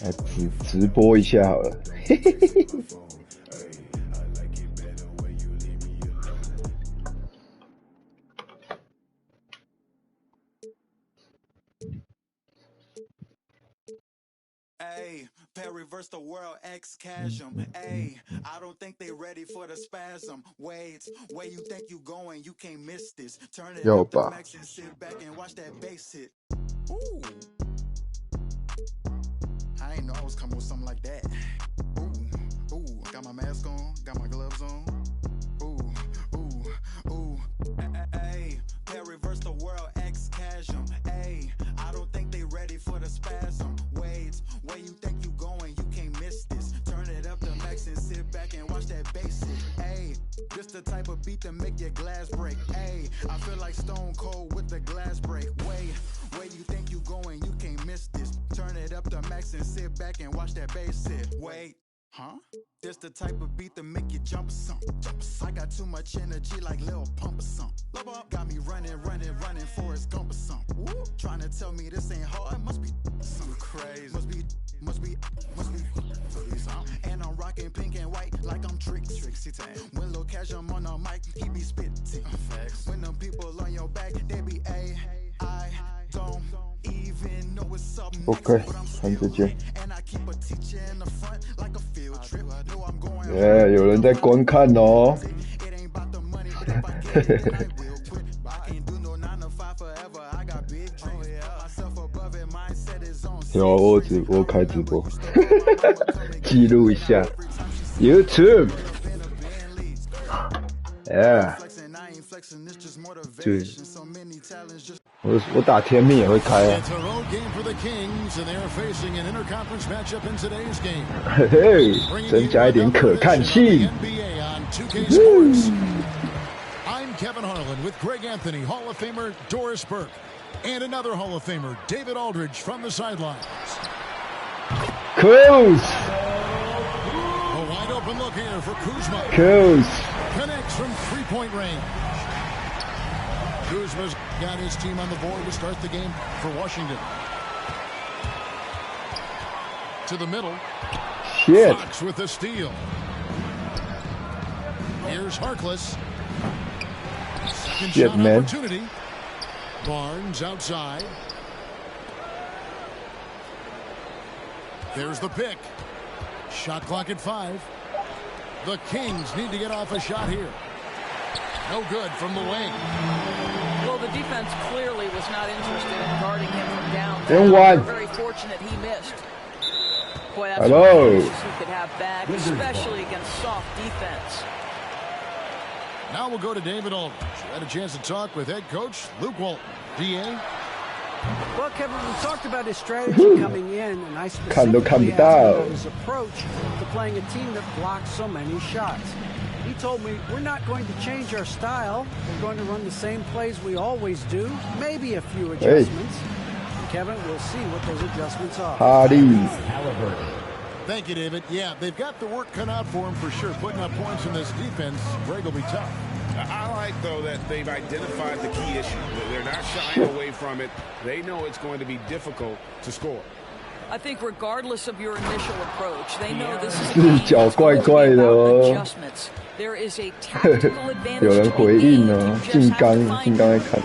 来直播一下好了，嘿嘿嘿嘿。Ay, reverse the world, X chasm. Ay, I don't think they ready for the spasm. Wait, where you think you going? You can't miss this. Turn it up to max and sit back and watch that bass hit. Ooh. I ain't know I was coming with something like that. Ooh, ooh, got my mask on, got my gloves on. Ooh, ooh, ooh. Ay, reverse the world, X chasm. Ay, I don't think they ready for the spasm. Wait, where you think you going? You can't miss this. Turn it up to max and sit back and watch that bass hit. Ay, this the type of beat that make your glass break. Ay, I feel like Stone Cold with the glass break. Wait, where you think you going? You can't miss this. Turn it up to max and sit back and watch that bass hit. Wait. Huh? This the type of beat that make you jump or something. I got too much energy like Lil Pump or something. Got me running Forrest Gump or something. Trying to tell me this ain't hard, must be something crazy. Must be something. And I'm rocking pink and white like I'm Trixie Tang. When Lil Cash I'm on the mic, he be spitting. When them people on your back, they be I don't even know what's up next. OK， 很直接。有人在观看哦。有我开直播，记录一下 YouTube。对，我打天命也会开啊。嘿嘿，增加一点可看性。I'm Kevin Harlan with Greg Anthony, Hall of Famer Doris Burke, and another Hall of Famer, David Aldridge, from the sidelines. Close. A wide open look here for Kuzma. Close. Connects from three-point range. Kuzma's got his team on the board to start the game for Washington. To the middle. Shit. Fox with the steal. Here's Harkless. Second shot opportunity. Barnes outside. There's the pick. Shot clock at 5. The Kings need to get off a shot here. No good from the wing. Well, the defense clearly was not interested in guarding him from downtown. They're very fortunate he missed. Boy, that's Hello. What he could have back, especially against soft defense. Now we'll go to David Aldridge. Had a chance to talk with head coach Luke Walton. DA? Well, Kevin, we talked about his strategy coming in, and I specifically asked about his approach to playing a team that blocks so many shots. He told me, we're not going to change our style. We're going to run the same plays we always do, maybe a few adjustments. And Kevin, we'll see what those adjustments are. Thank you, David. Yeah, they've got the work cut out for him for sure. Putting up points in this defense, Greg will be tough. I like, though, that they've identified the key issue. They're not shying away from it. They know it's going to be difficult to score. I think regardless of your initial approach, they know this is 视角怪怪的哦。 There is a tactical advantage 有人回应哦，静刚在看，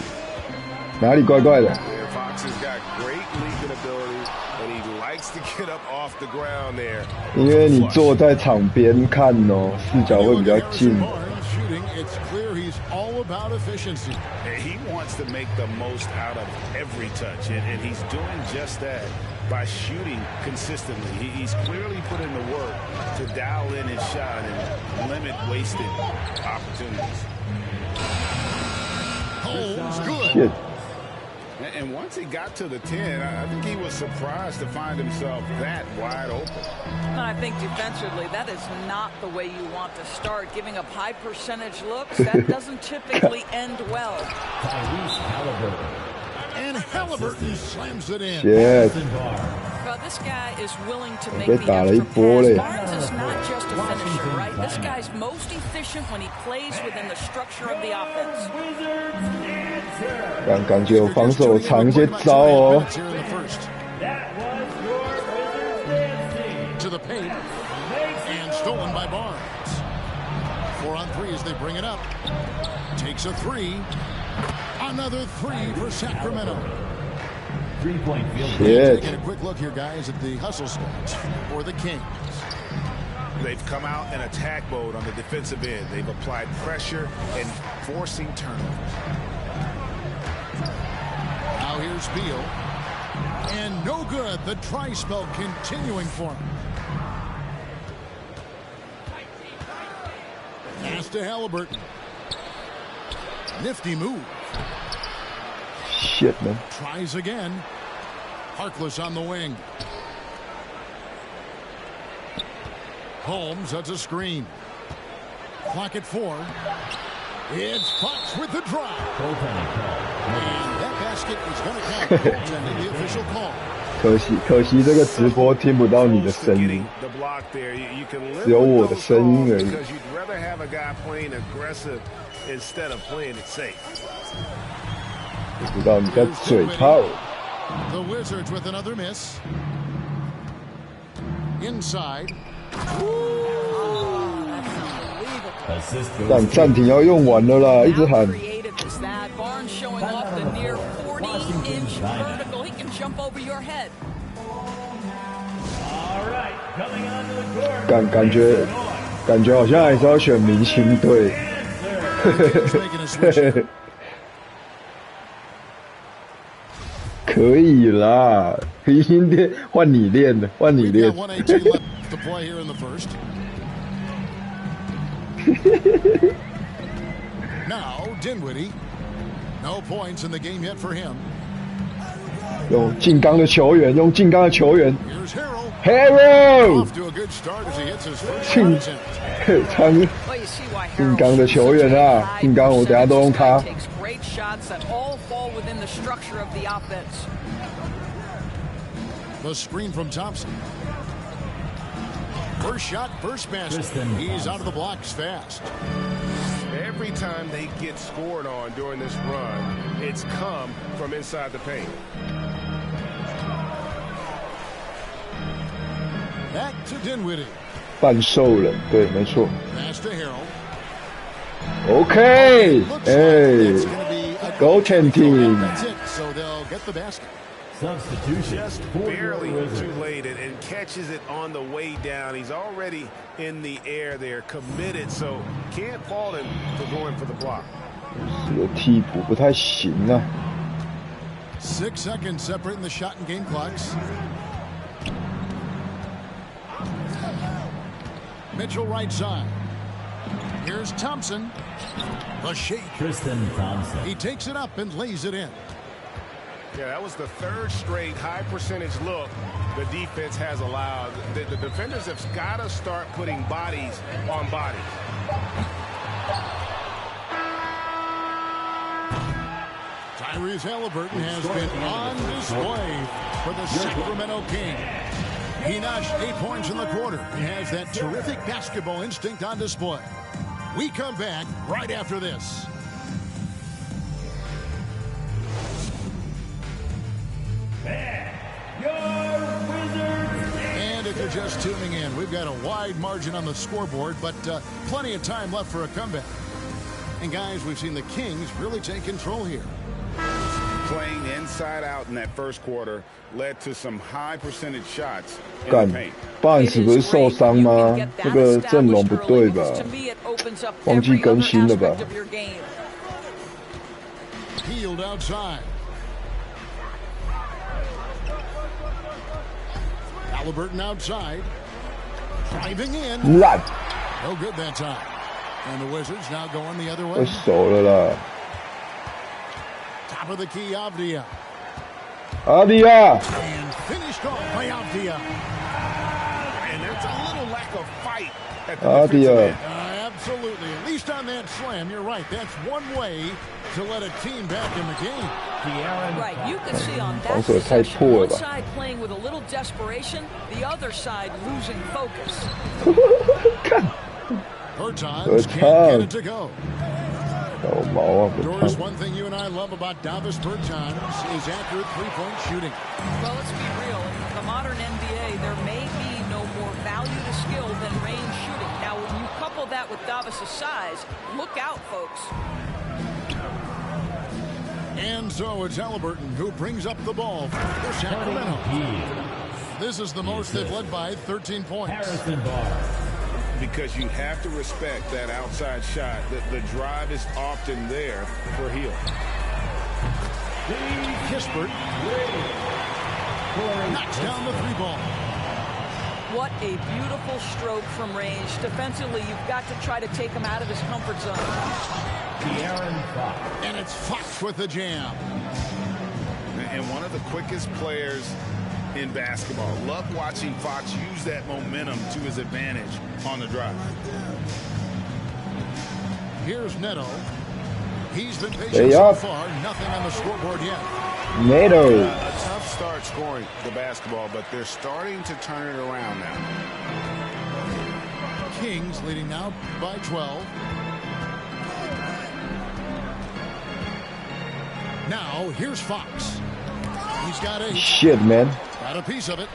哪里怪怪的？ Fox has got great leaping ability, and he likes to get up off the ground there. 因为你坐在场边看哦，视角会比较近。 It's clear he's all about efficiency. He wants to make the most out of every touch, and he's doing just that by shooting consistently. He's clearly put in the work to dial in his shot and limit wasted opportunities. Holmes good. Shit. And once he got to the 10, I think he was surprised to find himself that wide open. I think defensively, that is not the way you want to start. Giving up high percentage looks, that doesn't typically end well. And Halliburton slams it in. Shit. Well, this guy is willing to make the extra pass. Barnes is not just a finisher, right? This guy's most efficient when he plays within the structure of the offense. 感觉有防守藏一些招哦。paint. And stolen by Barnes. 4-on-3 as they bring it up. Takes a three. Another three for Sacramento. 3-point field. Taking a quick look here, guys, at the hustle stats for the Kings. They've come out in attack mode on the defensive end. They've applied pressure and forcing turnovers. Now here's Beal. And no good. The try spell continuing for him. Pass to Halliburton. Nifty move. Shit, man. Tries again. Harkless on the wing. Holmes, that's a screen. Clock at 4. It's Fox with the drive. And that basket is going to count. Goaltending, the official call. 可惜这个直播听不到你的声音，只有我的声音而已。不知道你在嘴炮。The Wizards with another miss. Inside. 暂停要用完了啦，一直喊。感觉好像还是要选明星队。可以啦，明星队换你练的，换你练。Now Dinwiddie, no points in the game yet for him. 用进攻的球员，用进攻的球员。Here's Harrell. Harrell. Off to a good start as he hits his first shot attempt. 进攻的球员啊，进攻我等下都用他。The screen from Thompson. First shot, first basket. He's out of the blocks fast. Every time they get scored on during this run, it's come from inside the paint. Back to Dinwiddie. 半兽人，对，没错。Pass to Harrell. OK， goaltending. That's it. So they'll get the basket. Substitution. Just barely too late and catches it on the way down. He's already in the air there, committed, so can't fault him for going for the block. 这个替补不太行啊。 6 seconds separating the shot and game clocks. Mitchell right side. Here's Thompson. The shake. Tristan Thompson. He takes it up and lays it in. Yeah, that was the third straight high percentage look the defense has allowed. The defenders have got to start putting bodies on bodies. Tyrese Halliburton has been on display for the Sacramento Kings. He notched 8 points in the quarter. He has that terrific basketball instinct on display. We come back right after this. And if you're just tuning in, we've got a wide margin on the scoreboard, but plenty of time left for a comeback. And guys, we've seen the Kings really take control here. Playing inside out in that first quarter led to some high percentage shots in 干 the paint.，Barnes 不是受伤吗？这个阵容不对吧？忘记更新了吧？ Peeled outside. Halliburton outside. Driving in. 烂， No good that time. And the Wizards now going the other 我 way. 熟了啦。 Top of the key, Avdia. 阿迪亚， And finished off by Avdia. And there's a little lack of fight at the Avdia. defensive end. Absolutely. At least on that slam, you're right. That's one way to let a team back in the game. Right, you can see on that 防守也太 possession, 破了 one 吧？ side playing with a little desperation, the other side losing focus. 看， Bertans can't get it to go. 搞毛啊！不 Doris, 看， one thing you and I love about Davis Bertans is accurate three-point shooting. Well, let's be real. In the modern NBA, there may be no more value to skill than range shooting. Now, when you couple that with Davis' size, look out, folks. And so it's Halliburton who brings up the ball for Sacramento. This is the most they've led by 13 points. Harrison Barnes. Because you have to respect that outside shot. The drive is often there for Hill. Kispert knocks down the 3-ball. What a beautiful stroke from range. Defensively, you've got to try to take him out of his comfort zone. De'Aaron Fox. And it's Fox with the jam. And one of the quickest players in basketball. Love watching Fox use that momentum to his advantage on the drive. Here's Neto. He's been patient so far. Nothing on the scoreboard yet. Neto. A tough start scoring the basketball, but they're starting to turn it around now. Kings leading now by 12. Now here's Fox. He's got 8. Shit, man. Got a piece of it.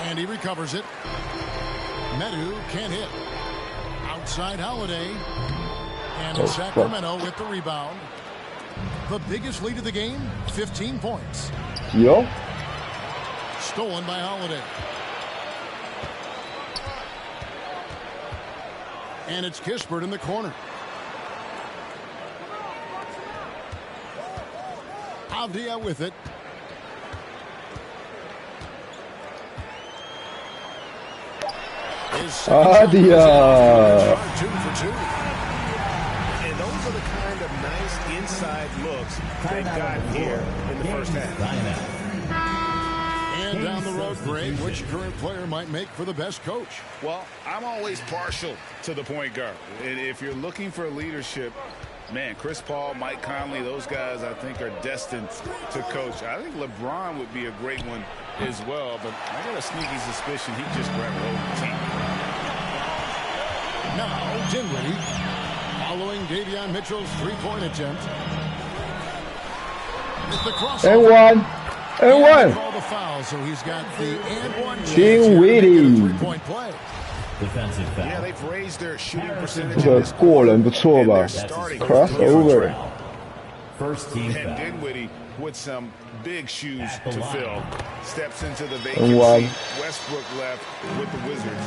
And he recovers it. Medu can't hit. Outside Holiday. And it's Sacramento with the rebound. The biggest lead of the game, 15 points. Yo. Stolen by Holiday. And it's Kispert in the corner. Avdia with it. Avdia. 2 for 2. And those are the kind of nice inside looks they've got here in the first half. And down the road, Greg, which current player might make for the best coach? Well, I'm always partial to the point guard. And if you're looking for leadership, man, Chris Paul, Mike Conley, those guys I think are destined to coach. I think LeBron would be a great one as well, but I got a sneaky suspicion he just grabbed the whole team. Now, Dinwiddie, following Davion Mitchell's three-point attempt. It's the crossover. And one. And one. Call the foul, so he's got the and one. Dinwiddie. Three-point play. Defensive foul. Yeah, they've raised their shooting percentage. 这个过人不错吧 ？Crossover. First team And foul. Dinwiddie with some big shoes to fill. Steps into the And one. vacancy. Westbrook left with the Wizards.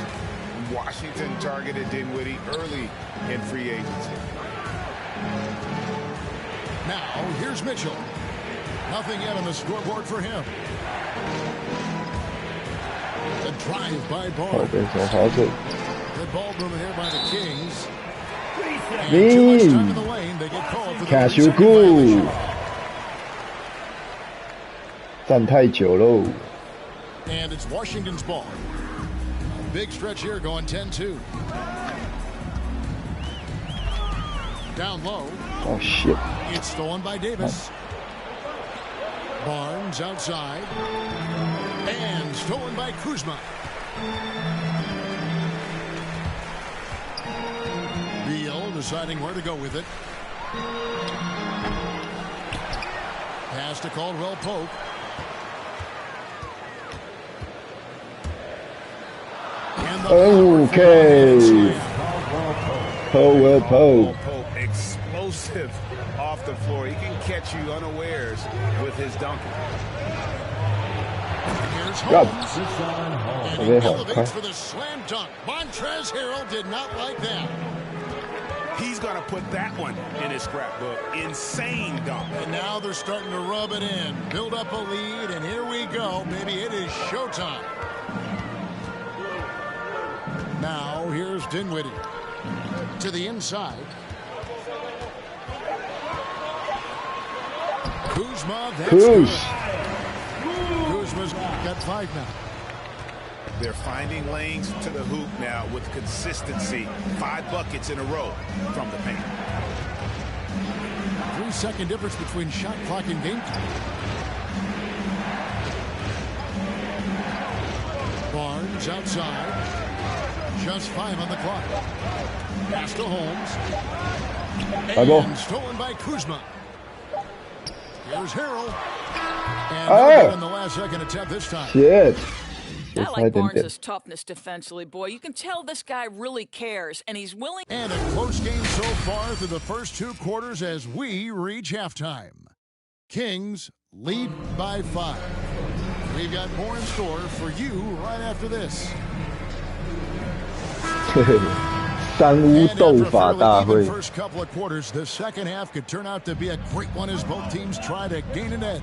Washington targeted Dinwiddie early in free agency. Now, here's Mitchell. Nothing yet on the scoreboard for him. The drive by Barnes. 变成好整。 Good ball movement here by the Kings. And Boom. too much time in the lane. They get called for the Cash you 3-second violation. good. 站太久喽。 And it's Washington's ball. Big stretch here going 10-2. Down low. Oh shit. It's stolen by Davis. Barnes outside. And stolen by Kuzma. Beal deciding where to go with it. Pass to Caldwell Pope. And the Okay. Caldwell Pope. Pope, explosive off the floor. He can catch you unawares with his dunking. Here's God. Holmes. Deshaun Hall. And he elevates for the slam dunk. Montrezl Harrell did not like that. He's going to put that one in his scrapbook. Insane dunk. And now they're starting to rub it in. Build up a lead, and here we go, baby. It is showtime. Now, here's Dinwiddie. To the inside. Kuzma, that's Kuz. good. Kuzma's got 5 now. They're finding lanes to the hoop now with consistency. 5 buckets in a row from the paint. 3-second difference between shot clock and game time. Barnes outside. Just 5 on the clock. Pass to Holmes. And stolen by Kuzma. Here's Harrell. And no good on the last second attempt this time. Shit. I like Barnes' toughness defensively, boy. You can tell this guy really cares, and he's willing. And a close game so far through the first 2 quarters as we reach halftime. Kings lead by 5. We've got more in store for you right after this. 三巫斗法大会。 First couple of quarters, the second half could turn out to be a great one as both teams try to gain an edge.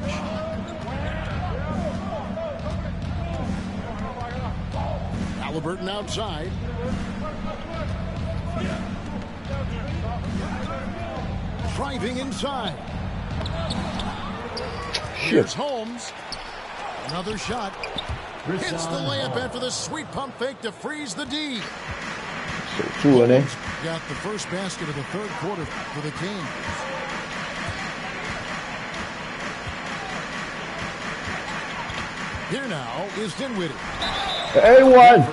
Halliburton outside. Driving inside. Here's Holmes. Another shot. Hits the layup after the sweet pump fake to freeze the D. 守住了呢。 Got the first basket of the third quarter for the Kings. Here now is Dinwiddie. A1.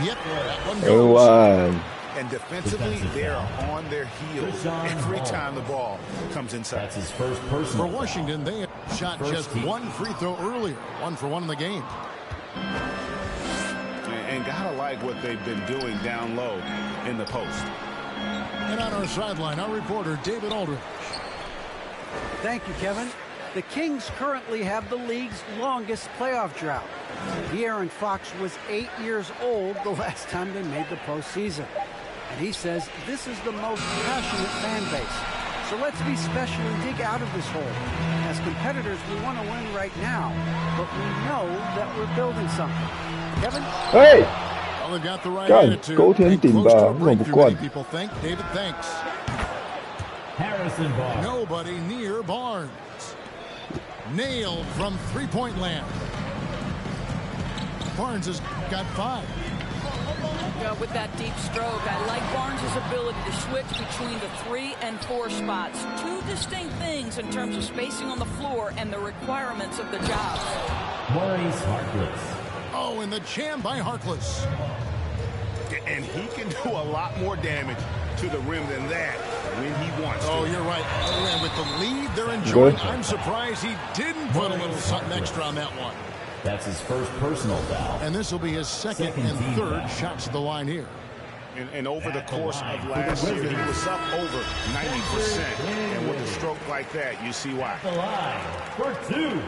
Yep, that one goes. A1. And defensively, they're on their heels every time the ball comes inside. That's his first personal For Washington, they have shot just one free throw earlier. 1 for 1 in the game. And gotta like what they've been doing down low in the post. And on our sideline, our reporter, David Aldridge. Thank you, Kevin. The Kings currently have the league's longest playoff drought. De'Aaron Fox was 8 years old the last time they made the postseason. And he says this is the most passionate fan base. So let's be special and dig out of this hole. As competitors, we want to win right now, but we know that we're building something. Kevin? Hey! Well, they've got the right 干 attitude. 勾天顶吧， Close to a 弄不 breakthrough, 惯 many。 people think. David, thanks. Harrison Barnes. Nobody near Barnes. Nailed from three-point land. Barnes has got 5. With that deep stroke, I like Barnes' ability to switch between the 3 and 4 spots. 2 distinct things in terms of spacing on the floor and the requirements of the job. Maurice Harkless. Oh, and the jam by Harkless. And he can do a lot more damage to the rim than that when he wants to. Oh, you're right. Oh, and with the lead they're enjoying, I'm surprised he didn't put a little something extra on that one. That's his first personal foul. And this will be his second and third shots to the line here. And over the course of last year, he was up over 90%. And with a stroke like that, you see why. The line for 2.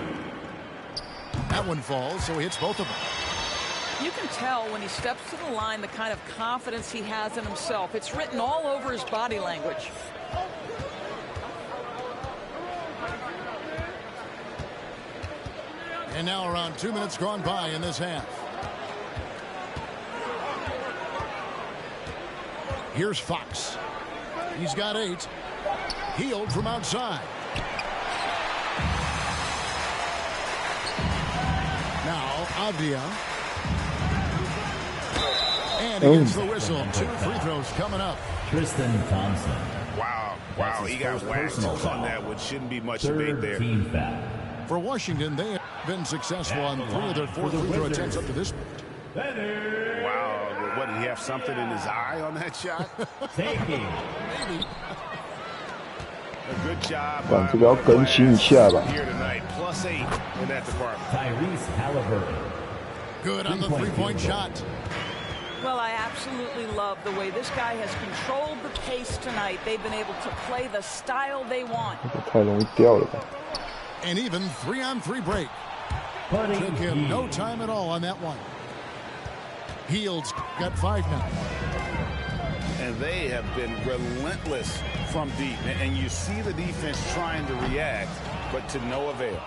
That one falls, so he hits both of them. You can tell when he steps to the line the kind of confidence he has in himself. It's written all over his body language. And now around 2 minutes gone by in this half. Here's Fox. He's got 8. Healed from outside. Now Avdia. And he gets the whistle. 2 free throws coming up. Tristan Thompson. Wow, he got whacked on that, which shouldn't be much debate there. Team foul. For Washington, they have been successful on 3 of their 4 free throw attempts up to this point. Wow, what, did he have something in his eye on that shot? Taking. Maybe. A good job. 管这个要更新一下吧。 Here tonight, +8 in that department. Tyrese Halliburton. Good on the three-point shot. Well, I absolutely love the way this guy has controlled the pace tonight. They've been able to play the style they want. 这个太容易掉了吧。 An even 3-on-3 break. Took him no time at all on that one. Heald's got 5 now. And they have been relentless from deep. And you see the defense trying to react, but to no avail.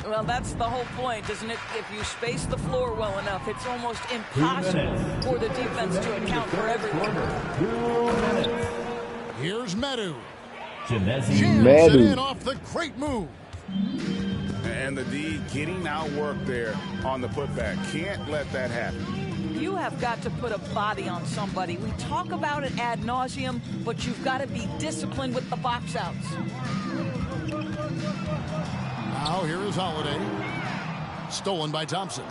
Well, that's the whole point, isn't it? If you space the floor well enough, it's almost impossible for the defense to account for everything. 2 minutes. Here's Medu. Janezi. Jams it in off the great move. And the D getting outworked there on the putback. Can't let that happen. You have got to put a body on somebody. We talk about it ad nauseum, but you've got to be disciplined with the box outs. Now here is Holiday. Stolen by Thompson.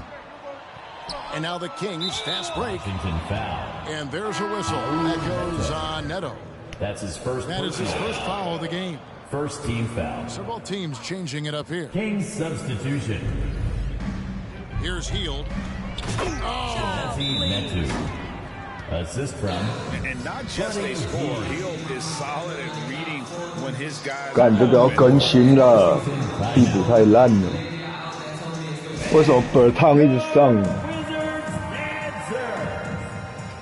And now the Kings fast break. Washington foul. And there's a whistle. That goes on Neto. That's his first. That is his first foul of the game. First team foul. Several teams changing it up here. Kings substitution. Here's Hield. Chimezie Metu. Assist from. And not just a score, Hield is solid at reading when his guys. 干这个要更新了，地址太烂了。为什么Bertans一直上？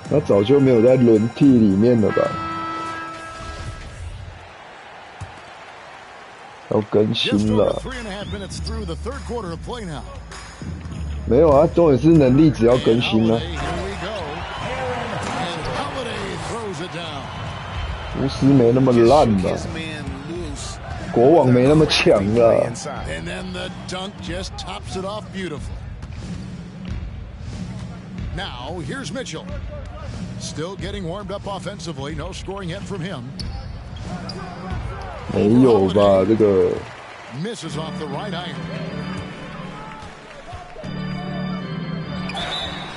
他早就没有在轮替里面了吧？要更新了。没有啊，重点是能力只要更新啊。巫师没那么烂吧？国王没那么强了。Now here's Mitchell. Still getting warmed up offensively. No scoring yet from him. 没有吧？这个 misses off the right iron.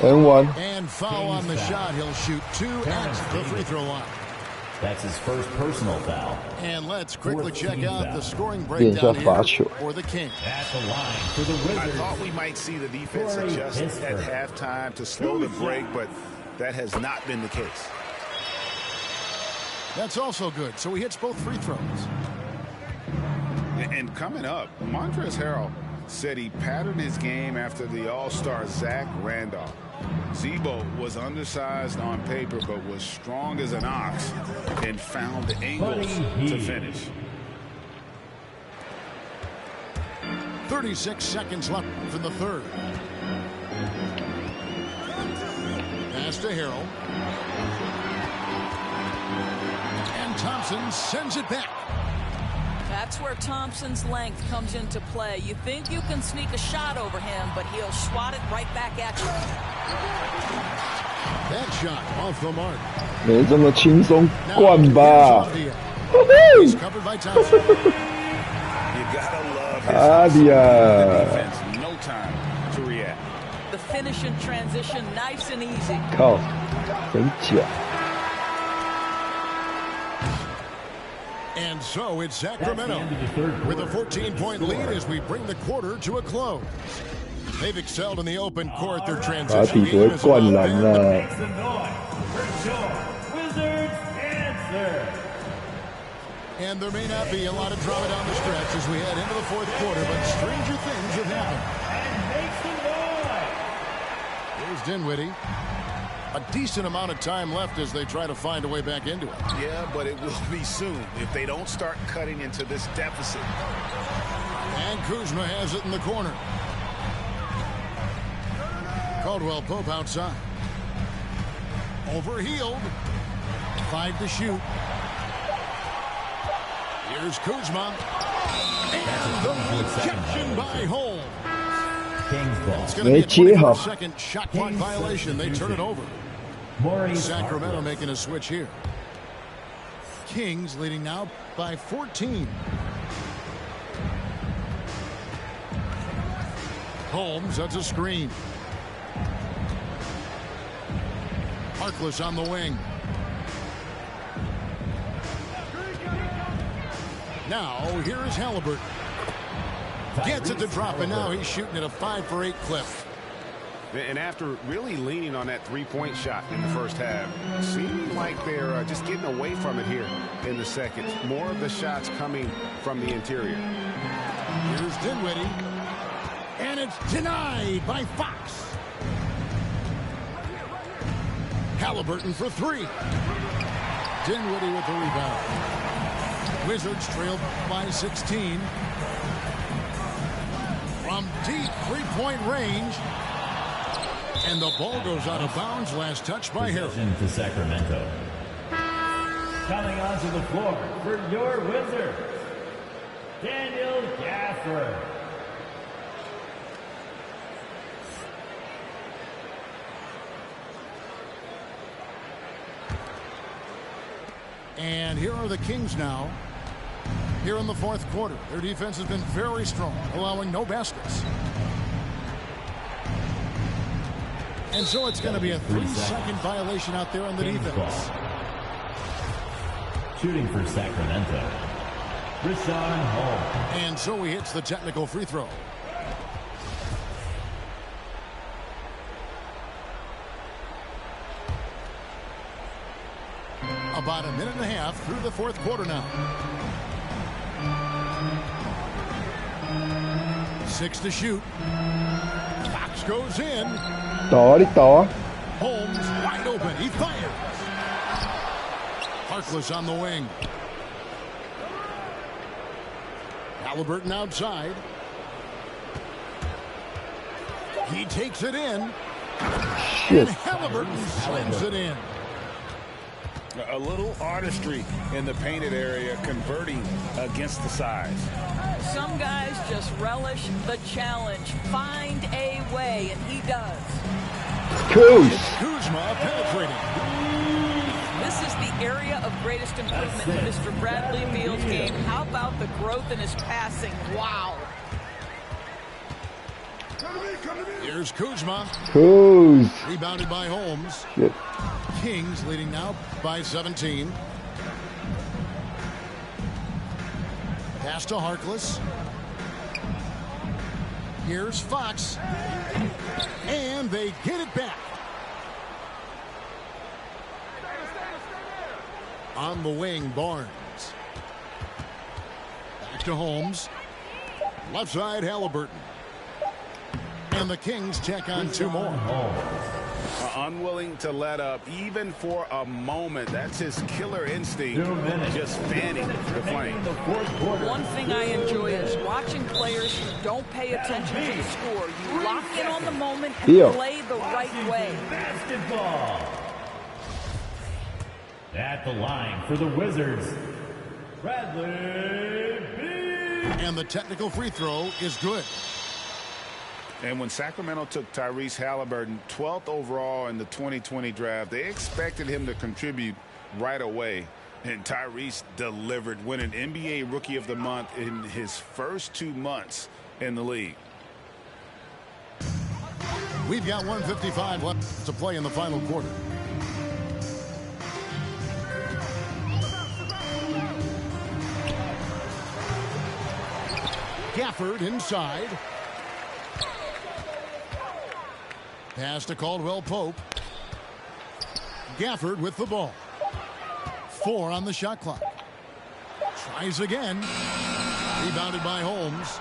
N1 and foul on the shot. He'll shoot 2 at the free throw line. That's his first personal foul. And let's quickly check out the scoring breakdown here for the Kings. At the line for the Wizards. I thought we might see the defense adjust at halftime to slow the break, but that has not been the case. That's also good. So he hits both free throws. And coming up, Montrezl Harrell said he patterned his game after the All-Star Zach Randolph. Zebo was undersized on paper, but was strong as an ox and found the angles to finish. 36 seconds left in the third. Pass to Harrell. And Thompson sends it back. That's where Thompson's length comes into play. You think you can sneak a shot over him, but he'll swat it right back at you. That shot off the mark. 没这么轻松灌吧。He's covered by Thompson. You gotta love his defense. No time to react. The finish in transition, nice and easy. 靠，真假。And so it's Sacramento with a 14-point lead as we bring the quarter to a close. They've excelled in the open court. Their transition game is灌篮了。And there may not be a lot of drama down the stretch as we head into the fourth quarter, but stranger things have happened. Here's Dinwiddie. A decent amount of time left as they try to find a way back into it. Yeah, but it will be soon if they don't start cutting into this deficit. And Kuzma has it in the corner. Caldwell Pope outside. Over Hield. 5 to shoot. Here's Kuzma. And the rejection by Holmes. It's going to be a 24-second shot clock violation. They turn it over. Sacramento making a switch here. Kings leading now by 14. Holmes, that's a screen. Harkless on the wing. Now, here is Halliburton. Gets it to drop, and now he's shooting at a 5-for-8 clip. And after really leaning on that three-point shot in the first half, seeming like they're just getting away from it here in the second. More of the shots coming from the interior. Here's Dinwiddie. And it's denied by Fox. Halliburton for 3. Dinwiddie with the rebound. Wizards trailed by 16. From deep three-point range. And the ball goes out of bounds. Last touch by Harrell. To Sacramento. Coming onto the floor for your Wizards, Daniel Gafford. And here are the Kings now. Here in the fourth quarter. Their defense has been very strong, allowing no baskets. And so it's going to be a 3-second violation out there on the defense. Shooting for Sacramento, Richaun Holmes. And so he hits the technical free throw. About a minute and a half through the fourth quarter now. 6 to shoot. Fox goes in. Holmes wide open. He fires. Harkless on the wing. Halliburton outside. He takes it in. Shit. And Halliburton slams it in. A little artistry in the painted area, converting against the size. Some guys just relish the challenge. Find a way, and he does. Kuzma penetrating. This is the area of greatest improvement in Mr. Bradley Beal's game. How about the growth in his passing? Wow. Here's Kuzma. Rebounded by Holmes. Shit. Kings leading now by 17. Pass to Harkless. Here's Fox. And they get it back. On the wing, Barnes. Back to Holmes. Left side, Halliburton. And the Kings check on 2 more. Unwilling to let up even for a moment. That's his killer instinct. 2 minutes. Just fanning the flame. One thing I enjoy is watching players who don't pay attention to the score. You lock in on the moment and play the right way. Basketball. At the line for the Wizards, Bradley Beal. And the technical free throw is good. And when Sacramento took Tyrese Halliburton 12th overall in the 2020 draft, they expected him to contribute right away. And Tyrese delivered, winning NBA Rookie of the Month in his first 2 months in the league. We've got 1:55 left to play in the final quarter. Gafford inside. Pass to Caldwell Pope. Gafford with the ball. 4 on the shot clock. Tries again. Rebounded by Holmes.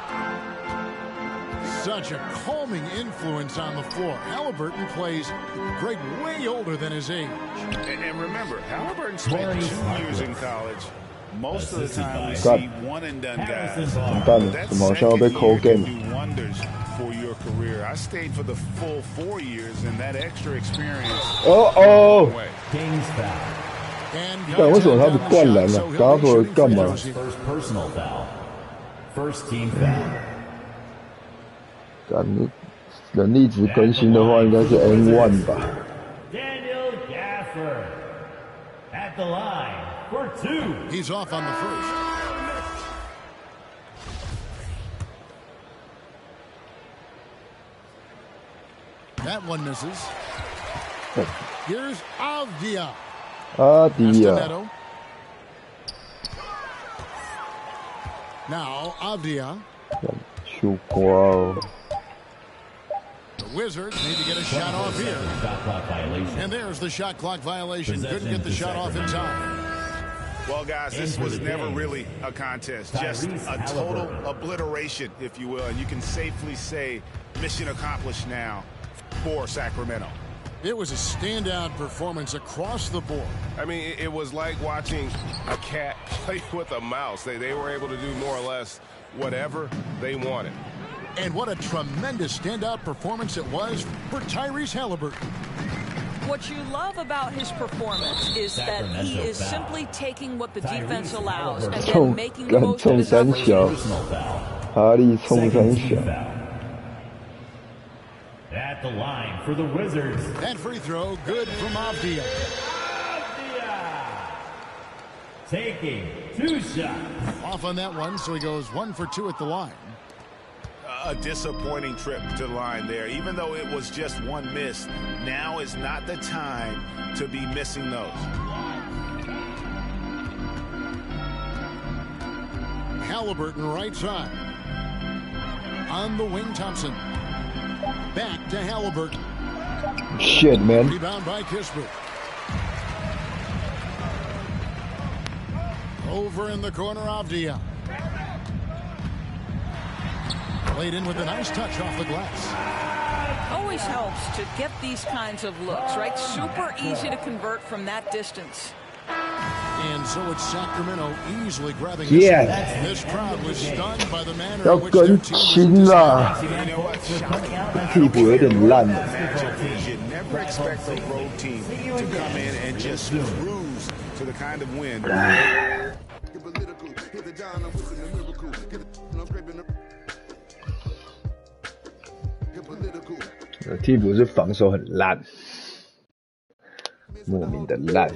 Such a calming influence on the floor. Halliburton plays great, way older than his age. And remember, Halliburton spent 2 years in college. Most of the time we see one-and-done guys. That second year can do wonders for your career. I stayed for the full 4 years, and that extra experience. Kings foul. 但为什么他不灌篮呢？打会干嘛？ First personal foul. First team foul. 干，人力值更新的话，应该是 N1 吧。Daniel Gafford at the line for 2. He's off on the first. That one misses. Here's Avdia. Neto. Now Avdia. The Wizards need to get a shot off here. Shot clock violation. And there's the shot clock violation. Couldn't get the shot off in time. Well, guys, this was never really a contest. Just a total obliteration, if you will. And you can safely say mission accomplished now for Sacramento. It was a standout performance across the board. I mean, it was like watching a cat play with a mouse. They were able to do more or less whatever they wanted. And what a tremendous standout performance it was for Tyrese Halliburton. What you love about his performance is that he is simply taking what the defense allows and then making the most of his opportunities. At the line for the Wizards. That free throw good from Avdia. Taking 2 shots. Off on that one, so he goes 1 for 2 at the line. A disappointing trip to the line there. Even though it was just 1 miss, now is not the time to be missing those. Halliburton right side. On the wing, Thompson. Back to Halliburton. Shit, man. Rebound by Kispert. Over in the corner, Avdia. Played in with a nice touch off the glass. Always helps to get these kinds of looks, right? Super easy to convert from that distance. And so it's Sacramento easily grabbing this. This crowd was stunned by the manner in which their team was替补有点烂了。 You never expect a road team to come in and just cruise to the kind of win. 替补是防守很烂，莫名的烂。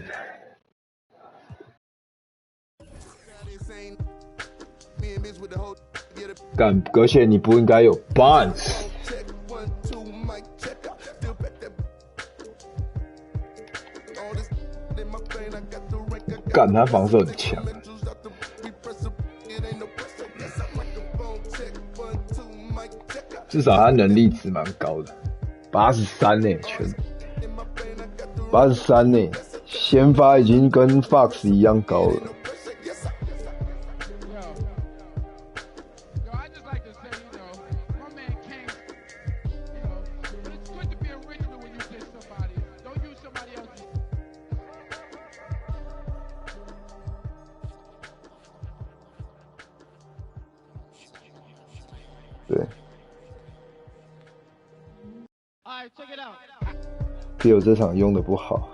干，而且你不应该有 Barnes。干，他防守很强。至少他能力值蛮高的，83呢，全83呢，先发已经跟 Fox 一样高了。对。P.O. 这场用的不好，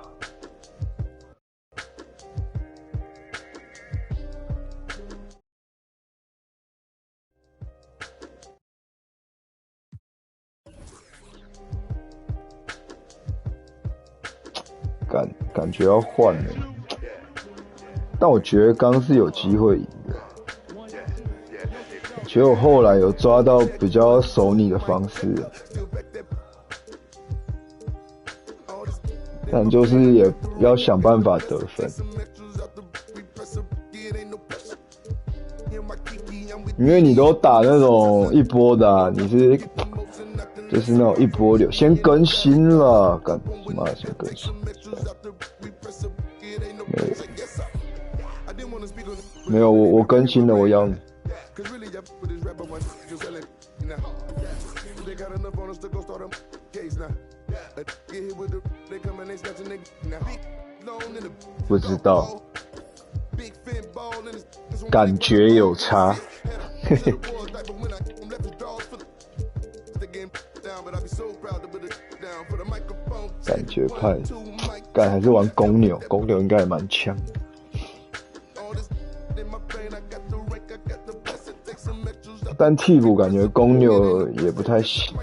感觉要换了，但我觉得刚是有机会赢的。我觉得我后来有抓到比较守你的方式了。但就是也要想办法得分，因为你都打那种一波的啊，你是就是那种一波流，先更新了，干妈先更新，没有我更新了，我要你。不知道，感觉有差，嘿嘿。感觉派，干还是玩公牛，公牛应该也蛮强的。但替补感觉公牛也不太行。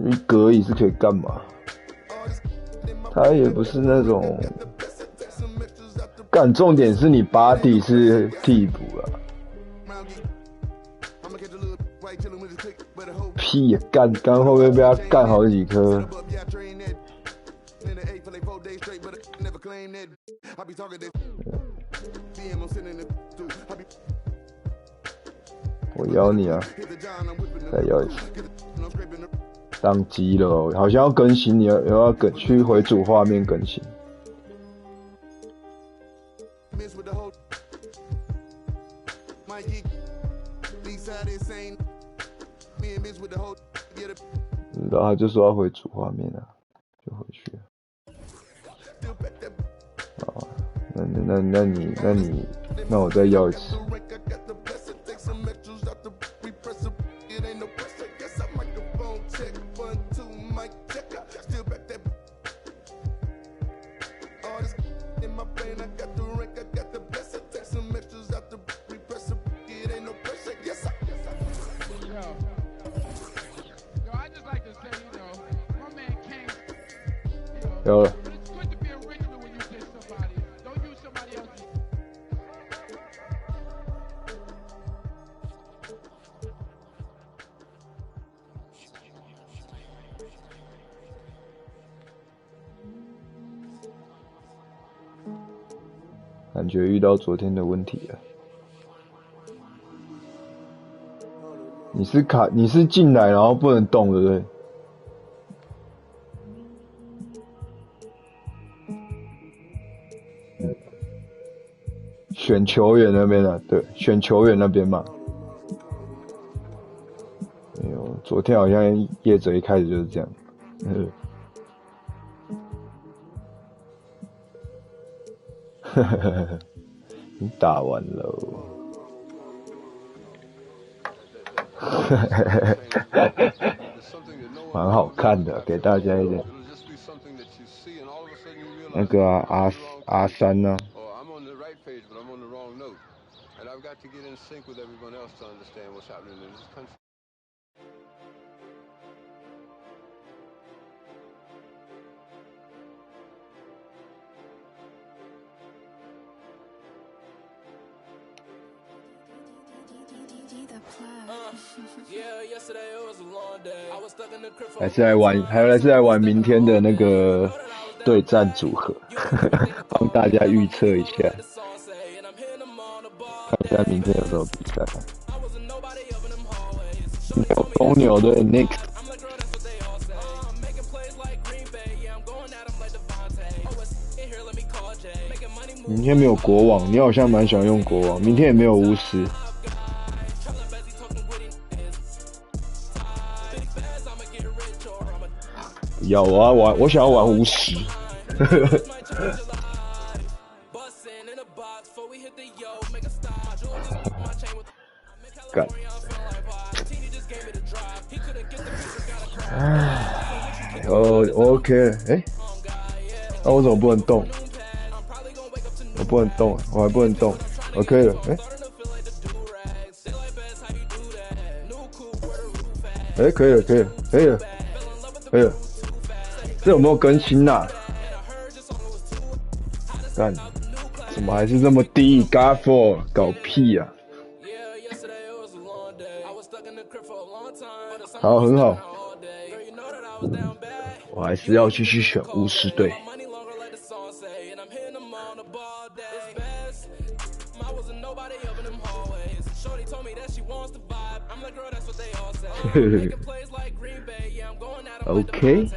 你格里是可以干嘛？他也不是那种干，重点是你body是替补啊。屁呀，干，刚后面被他干好几颗。我邀你啊，再邀一次。当机了哦，好像要更新，你要去回主画面更新。然后他就说要回主画面啊，就回去了。啊，那我再要一次。有了。感觉遇到昨天的问题了。你是进来然后不能动，对不对？选球员那边啊，对，选球员那边嘛。没有，昨天好像业者一开始就是这样。你打完了。蛮好看的，给大家一点。那个阿三呢还是来玩明天的那个对战组合，帮大家预测一下，看一下明天有什么比赛。公牛对 Knicks， 明天没有国王，你好像蛮喜欢用国王，明天也没有巫师。要我想要玩巫师。干。OK， 那我怎么不能动？我不能动，我还不能动。OK 了，可以了。这有没有更新啊？干，怎么还是这么低 ？God4 搞屁啊！好，很好。我还是要继续选巫师队。OK。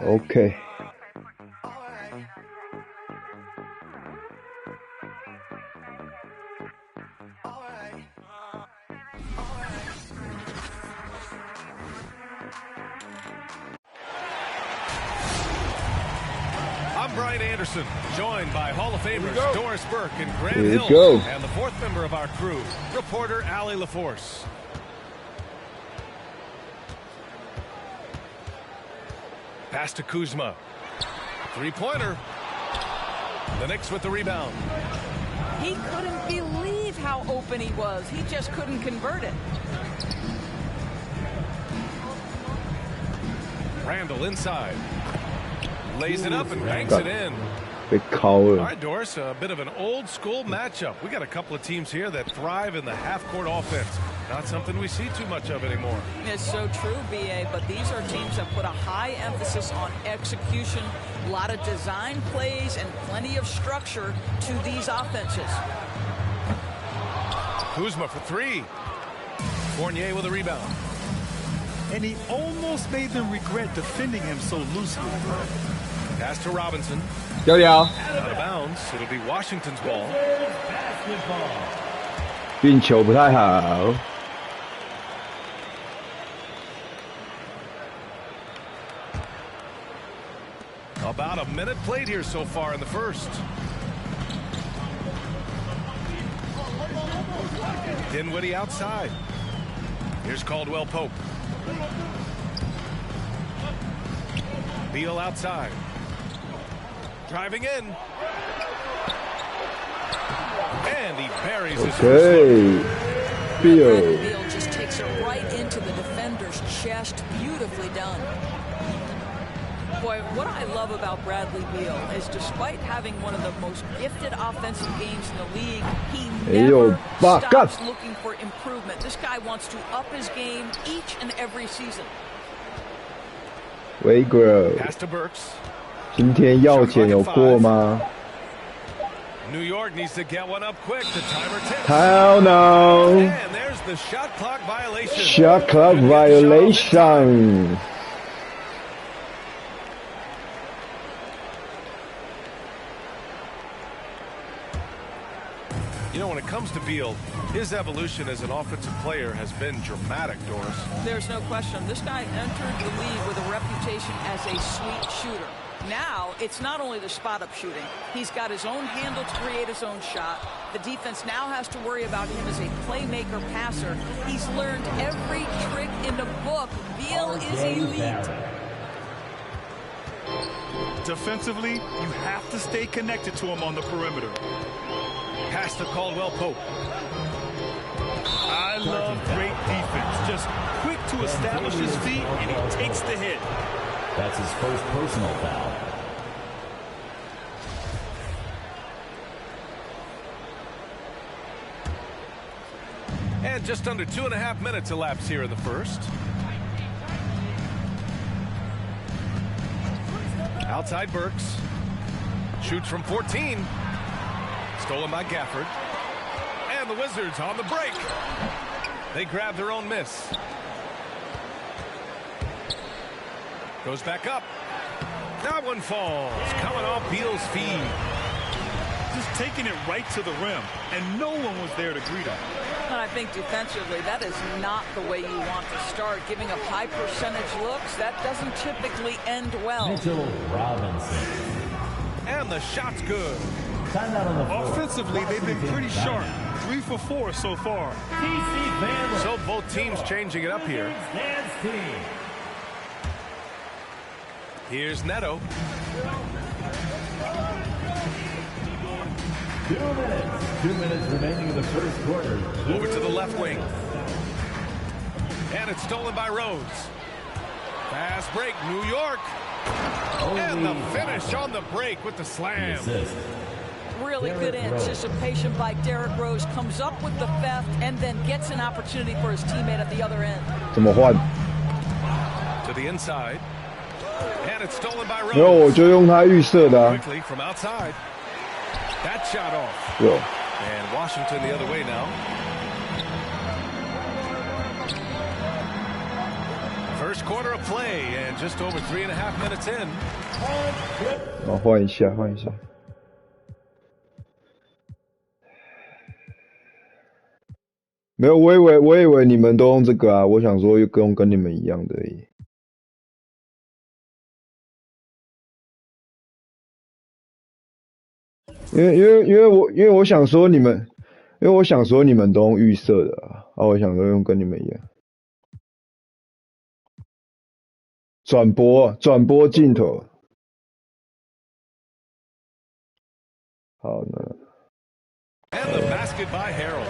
Okay. I'm Brian Anderson, joined by Hall of Famers Doris Burke and Grant Hill, and the fourth member of our crew, reporter Allie LaForce. Pass to Kuzma. Three-pointer. The Knicks with the rebound. He couldn't believe how open he was. He just couldn't convert it. Randall inside. Lays it up and banks it in. Big call. All right, Doris, a bit of an old-school matchup. We got a couple of teams here that thrive in the half-court offense. Not something we see too much of anymore. It's so true, B.A., but these are teams that put a high emphasis on execution, a lot of design plays, and plenty of structure to these offenses. Kuzma for three. Fournier with a rebound. And he almost made them regret defending him so loosely. Pass to Robinson. Out of bounds. It'll be Washington's ball. 运球不太好。About a minute played here so far in the first. Dinwiddie outside. Here's Caldwell Pope. Beal outside. Driving in. And he buries his first. Beal just takes it right into the defender's chest. Beautifully done. Boy, what I love about Bradley Beal is despite having one of the most gifted offensive games in the league, he never stops looking for improvement. This guy wants to up his game each and every season. Waygro. Pass to Burks. 今天药检有过吗 New York needs to get one up quick. The timer ticks. Hell no. And there's the shot clock violation. Shot clock violation. You know, when it comes to Beal, his evolution as an offensive player has been dramatic, Doris. There's no question. This guy entered the league with a reputation as a sweet shooter. Now, it's not only the spot-up shooting. He's got his own handle to create his own shot. The defense now has to worry about him as a playmaker passer. He's learned every trick in the book. Beal is elite. Defensively, you have to stay connected to him on the perimeter. Pass to Caldwell Pope. I love great defense. Just quick to establish his feet, and he takes the hit. That's his first personal foul. And just under 2.5 minutes elapsed here in the first. Outside Burks. Shoots from 14. Stolen by Gafford. And the Wizards on the break. They grab their own miss. Goes back up. That one falls. Coming off Beal's feed. Just taking it right to the rim, and no one was there to greet him. And I think defensively, that is not the way you want to start. Giving up high percentage looks, that doesn't typically end well. Mitchell Robinson. And the shot's good. Offensively, they've been pretty sharp. 3 for 4 so far. So both teams changing it up here. Here's Neto. 2 minutes remaining in the first quarter. Over to the left wing. And it's stolen by Rhodes. Fast break, New York. And the finish on the break with the slam. Really good anticipation by Derrick Rose. Comes up with the theft and then gets an opportunity for his teammate at the other end. 怎么换 To the inside. And it's stolen by Rose. 没有，我就用他预设的啊。 Quickly from outside. That shot off. 有。 And Washington the other way now. First quarter of play and just over 3.5 minutes in. 哦，换一下，换一下。没有，我以为你们都用这个啊，我想说用跟你们一样的而已。因为我想说你们，因为我想说你们都用预设的啊，我想说用跟你们一样。转播镜头。好，那。And the basket by Harrell.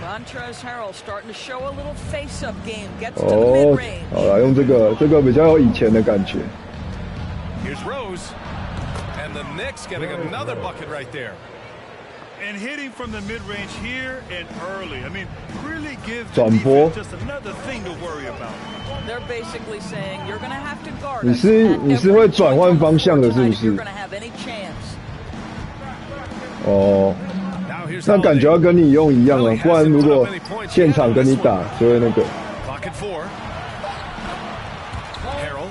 Montrezl Harrell starting to show a little face-up game. Gets to the mid-range. 好啦，用这个比较有以前的感觉。Here's Rose. And the Knicks getting another bucket right there. And hitting from the mid-range here and early. I mean, really give the 转播 defense just another thing to worry about. They're basically saying you're going to have to guard. 你是会转换方向的，是不是？ You're going to have any chance. 哦，那感觉要跟你用一样啊，不然如果现场跟你打，就会那个。Pocket 4. Harrell.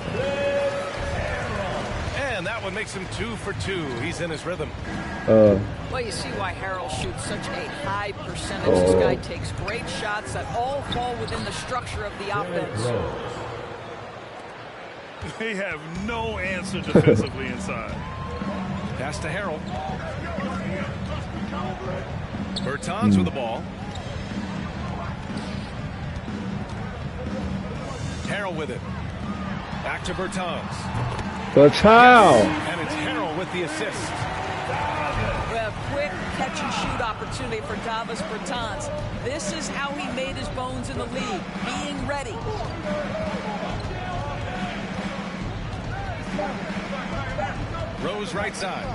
And that one makes him 2 for 2. He's in his rhythm. Well, you see why Harrell shoots such a high percentage. This guy takes great shots that all fall within the structure of the offense. They have no answer defensively inside. Pass to Harrell. Bertans with the ball. Harrell with it. Back to Bertans. Bertans. And it's Harrell with the assist. A quick catch-and-shoot opportunity for Davis Bertans. This is how he made his bones in the league, being ready. Rose right side.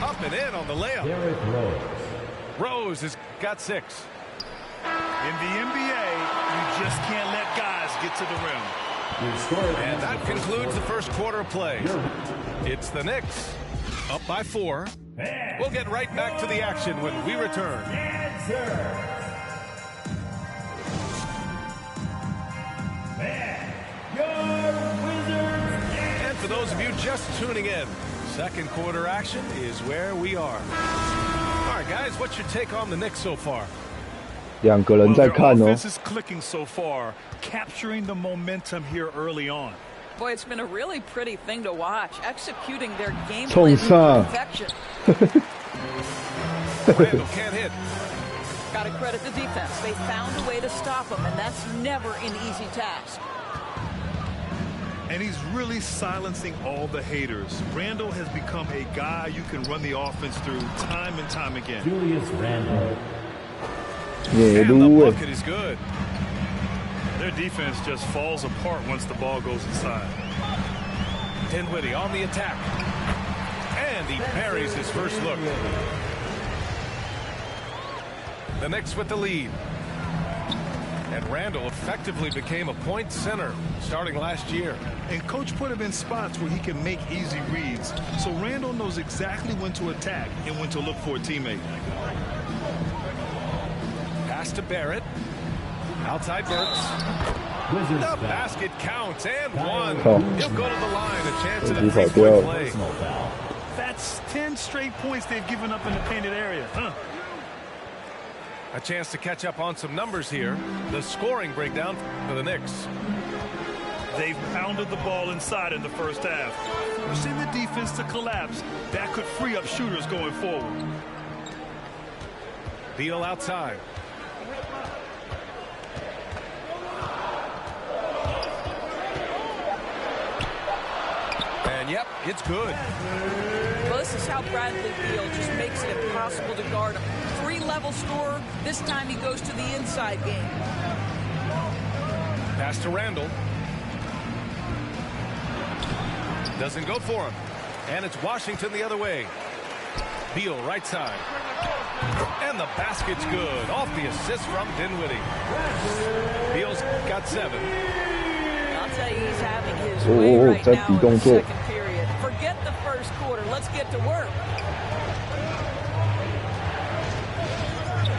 Up and in on the layup. Derrick Rose. Rose has got 6. In the NBA, you just can't let guys get to the rim. And that concludes the first quarter of play. It's the Knicks up by 4. We'll get right back to the action when we return. And for those of you just tuning in, second quarter action is where we are. All right, guys, what's your take on the Knicks so far? 2个人在看哦。 Offense is clicking so far, capturing the momentum here early on. Boy, it's been a really pretty thing to watch, executing their game冲plan to上 perfection. Randall can't hit. Got to credit the defense. They found a way to stop him, and that's never an easy task. And he's really silencing all the haters. Randall has become a guy you can run the offense through time and time again. Julius Randle. And the bucket is good. Their defense just falls apart once the ball goes inside. Dinwiddie on the attack. And he parries his first look. The Knicks with the lead. And Randall effectively became a point center starting last year. And coach put him in spots where he can make easy reads. So Randall knows exactly when to attack and when to look for a teammate. Pass to Barrett. Outside Burks. The basket counts and one. He'll go to the line. A chance at a 3-point play. That's 10 straight points they've given up in the painted area. A chance to catch up on some numbers here. The scoring breakdown for the Knicks. They've pounded the ball inside in the first half, forcing the defense to collapse. That could free up shooters going forward. Beal outside. And yep, it's good. Well, this is how Bradley Beal just makes it impossible to guard him. 3-level scorer. This time he goes to the inside game. Pass to Randall. Doesn't go for him. And it's Washington the other way. Beal right side. And the basket's good. Off the assist from Dinwiddie. Beal's got 7. I'll tell you, he's having his way right now in the second period. Forget the first quarter. Let's get to work.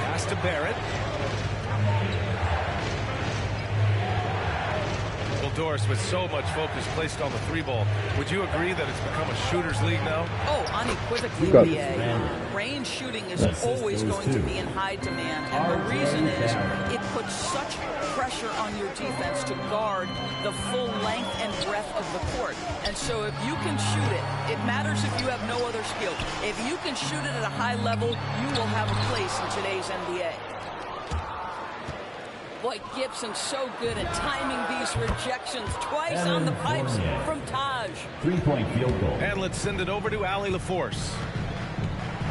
Pass to Barrett. Well, Doris, with so much focus placed on the 3-ball, would you agree that it's become a shooter's league now? Oh, unequivocally, BA. Range shooting is always going to be in high demand, and the reason is it puts such pressure on your defense to guard the full length and breadth of the court. And so if you can shoot it, it matters if you have no other skill. If you can shoot it at a high level, you will have a place in today's NBA. Boy, Gibson's so good at timing these rejections. Twice on the pipes from Taj. 3-point field goal. And let's send it over to Allie LaForce.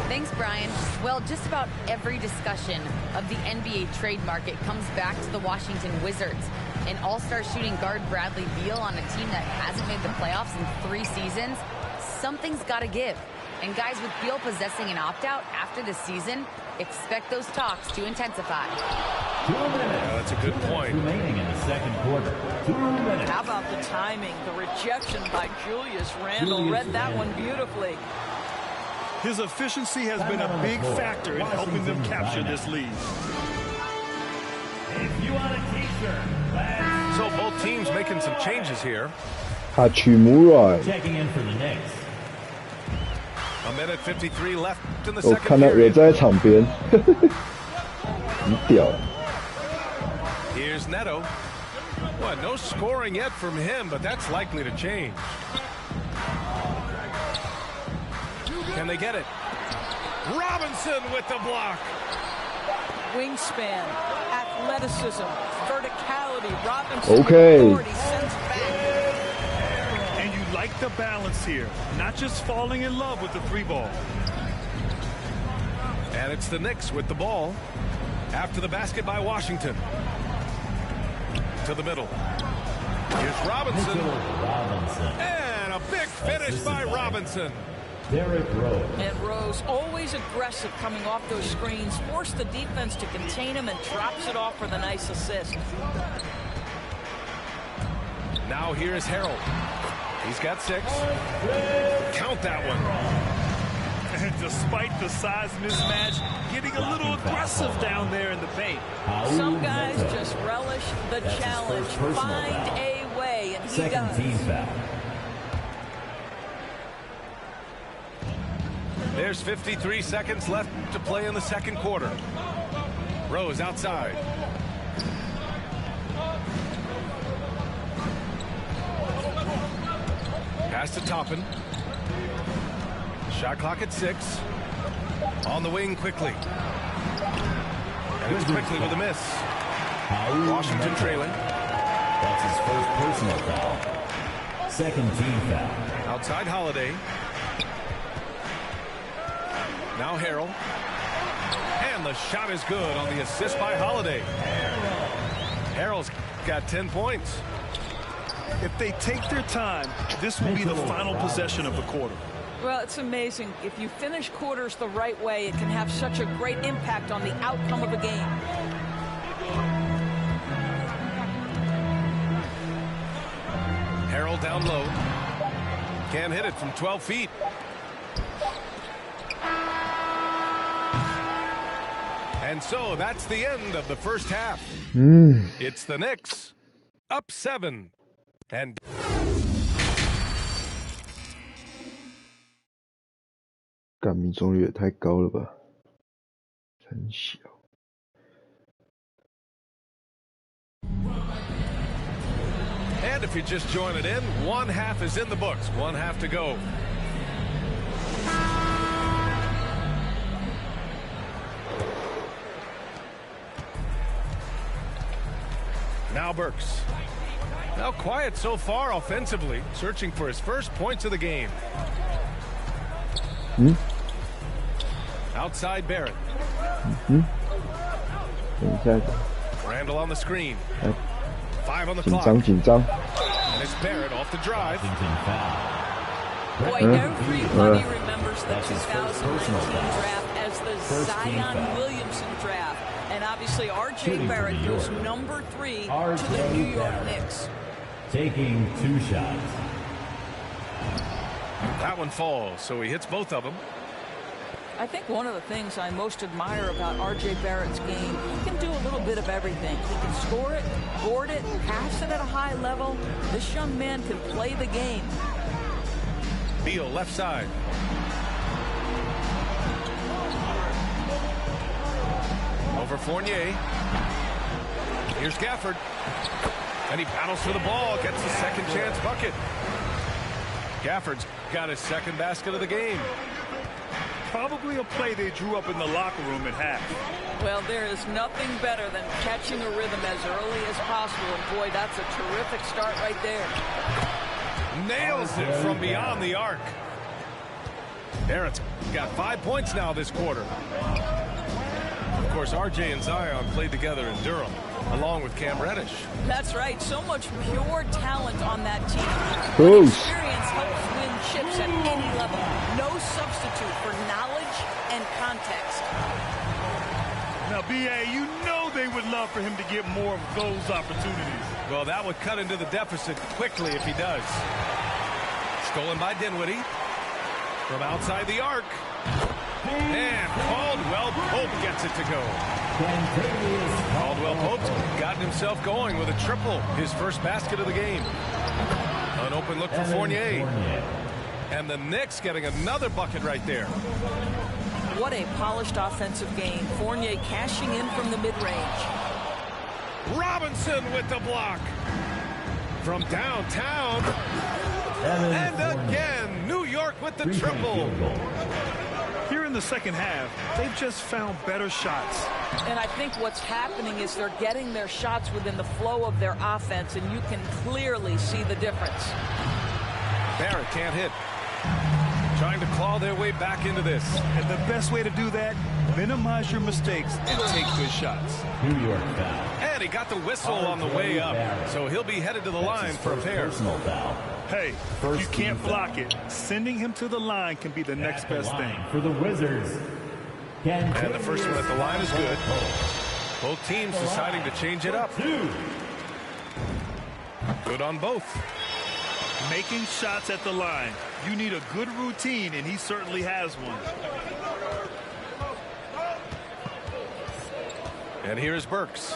Thanks, Brian. Well, just about every discussion of the NBA trade market comes back to the Washington Wizards. An all-star shooting guard Bradley Beal on a team that hasn't made the playoffs in 3 seasons. Something's got to give. And guys, with Beal possessing an opt-out after this season, expect those talks to intensify. 2 minutes. Yeah, that's a good point. Remaining in the second quarter. 2 minutes. How about the timing? The rejection by Julius Randle. Read that one beautifully. His efficiency has been a big factor in helping them capture this lead. If you want a t-shirt, so both teams making some changes here. Hachimura. Checking in for the Knicks. 1:53 left in the 我 second 看到有 period. 在场边，很屌。 Here's Neto. Well, no scoring yet from him, but that's likely to change. Can they get it? Robinson with the block. Wingspan, athleticism, verticality. Robinson Okay. authority sends back. And you like the balance here, not just falling in love with the 3-ball. And it's the Knicks with the ball after the basket by Washington. To the middle. Here's Robinson. Robinson. And a big finish by Robinson. Derrick Rose. And Rose, always aggressive coming off those screens, forced the defense to contain him and drops it off for the nice assist. Now here's Harold. He's got 6. Count that one. And despite the size mismatch, getting a little aggressive down there in the paint. Some guys just relish the challenge, find a way, and he Second does. team foul. There's 53 seconds left to play in the second quarter. Rose outside. Pass to Toppin. Shot clock at 6. On the wing quickly. And it's quickly with a miss. Washington trailing. That's his first personal foul. Second team foul. Outside Holiday. Now Harrell. And the shot is good on the assist by Holiday. Harrell's got 10 points. If they take their time, this will be the final possession of the quarter. Well, it's amazing. If you finish quarters the right way, it can have such a great impact on the outcome of a game. Harrell down low. Can't hit it from 12 feet. And so that's the end of the first half. It's the Knicks up 7. And干命中率也太高了吧，很小。 And if you just join it in, one half is in the books. One half to go. Now Burks. Now quiet so far offensively, searching for his first points of the game. Outside Barrett. Randall on the screen. 5 on the clock.紧张。 And it's Barrett off the drive. Boy, everybody remembers the 2019 draft as the Zion Williamson draft. And obviously, R.J. Barrett goes number 3 to the New York Knicks. Taking 2 shots. That one falls, so he hits both of them. I think one of the things I most admire about R.J. Barrett's game, he can do a little bit of everything. He can score it, board it, pass it at a high level. This young man can play the game. Beal left side. Over Fournier. Here's Gafford. And he battles for the ball, gets the second chance bucket. Gafford's got his second basket of the game. Probably a play they drew up in the locker room at half. Well, there is nothing better than catching a rhythm as early as possible. And boy, that's a terrific start right there. Nails it from beyond the arc. Barrett's got 5 points now this quarter. Of course, RJ and Zion played together in Durham, along with Cam Reddish. That's right. So much pure talent on that team. Experience helps win chips at any level. No substitute for knowledge and context. Now, B.A., you know they would love for him to get more of those opportunities. Well, that would cut into the deficit quickly if he does. Stolen by Dinwiddie. From outside the arc. And Caldwell Pope gets it to go. Caldwell Pope's gotten himself going with a triple, his first basket of the game. An open look for Fournier. And the Knicks getting another bucket right there. What a polished offensive game. Fournier cashing in from the mid-range. Robinson with the block. From downtown. And again, New York with the triple. Here in the second half, they've just found better shots. And I think what's happening is they're getting their shots within the flow of their offense, and you can clearly see the difference. Barrett can't hit. Trying to to claw their way back into this. And the best way to do that, minimize your mistakes and take good shots. New York foul. And he got the whistle on the way up, so he'll be headed to the line for a pair. Personal foul. Hey, if you can't block it, sending him to the line can be the next best thing. For the Wizards. And the first one at the line is good. Both teams deciding to change it up. Good on both. Making shots at the line. You need a good routine, and he certainly has one. And here's Burks.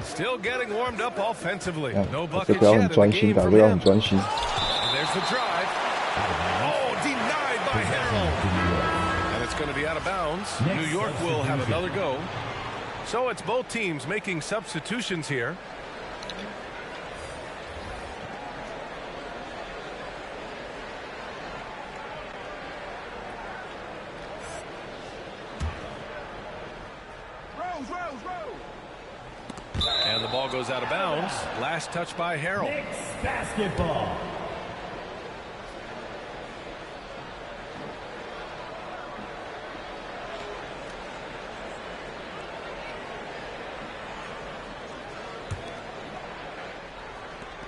Still getting warmed up offensively. No 这 buckets 不要 yet 很 in the 专心， game 打 from 不要很 him. 专心。 And there's the drive. Oh, denied by Harrell. And it's going to be out of bounds. New York will have another go. So it's both teams making substitutions here. And the ball goes out of bounds. Last touch by Harrell. Knicks basketball.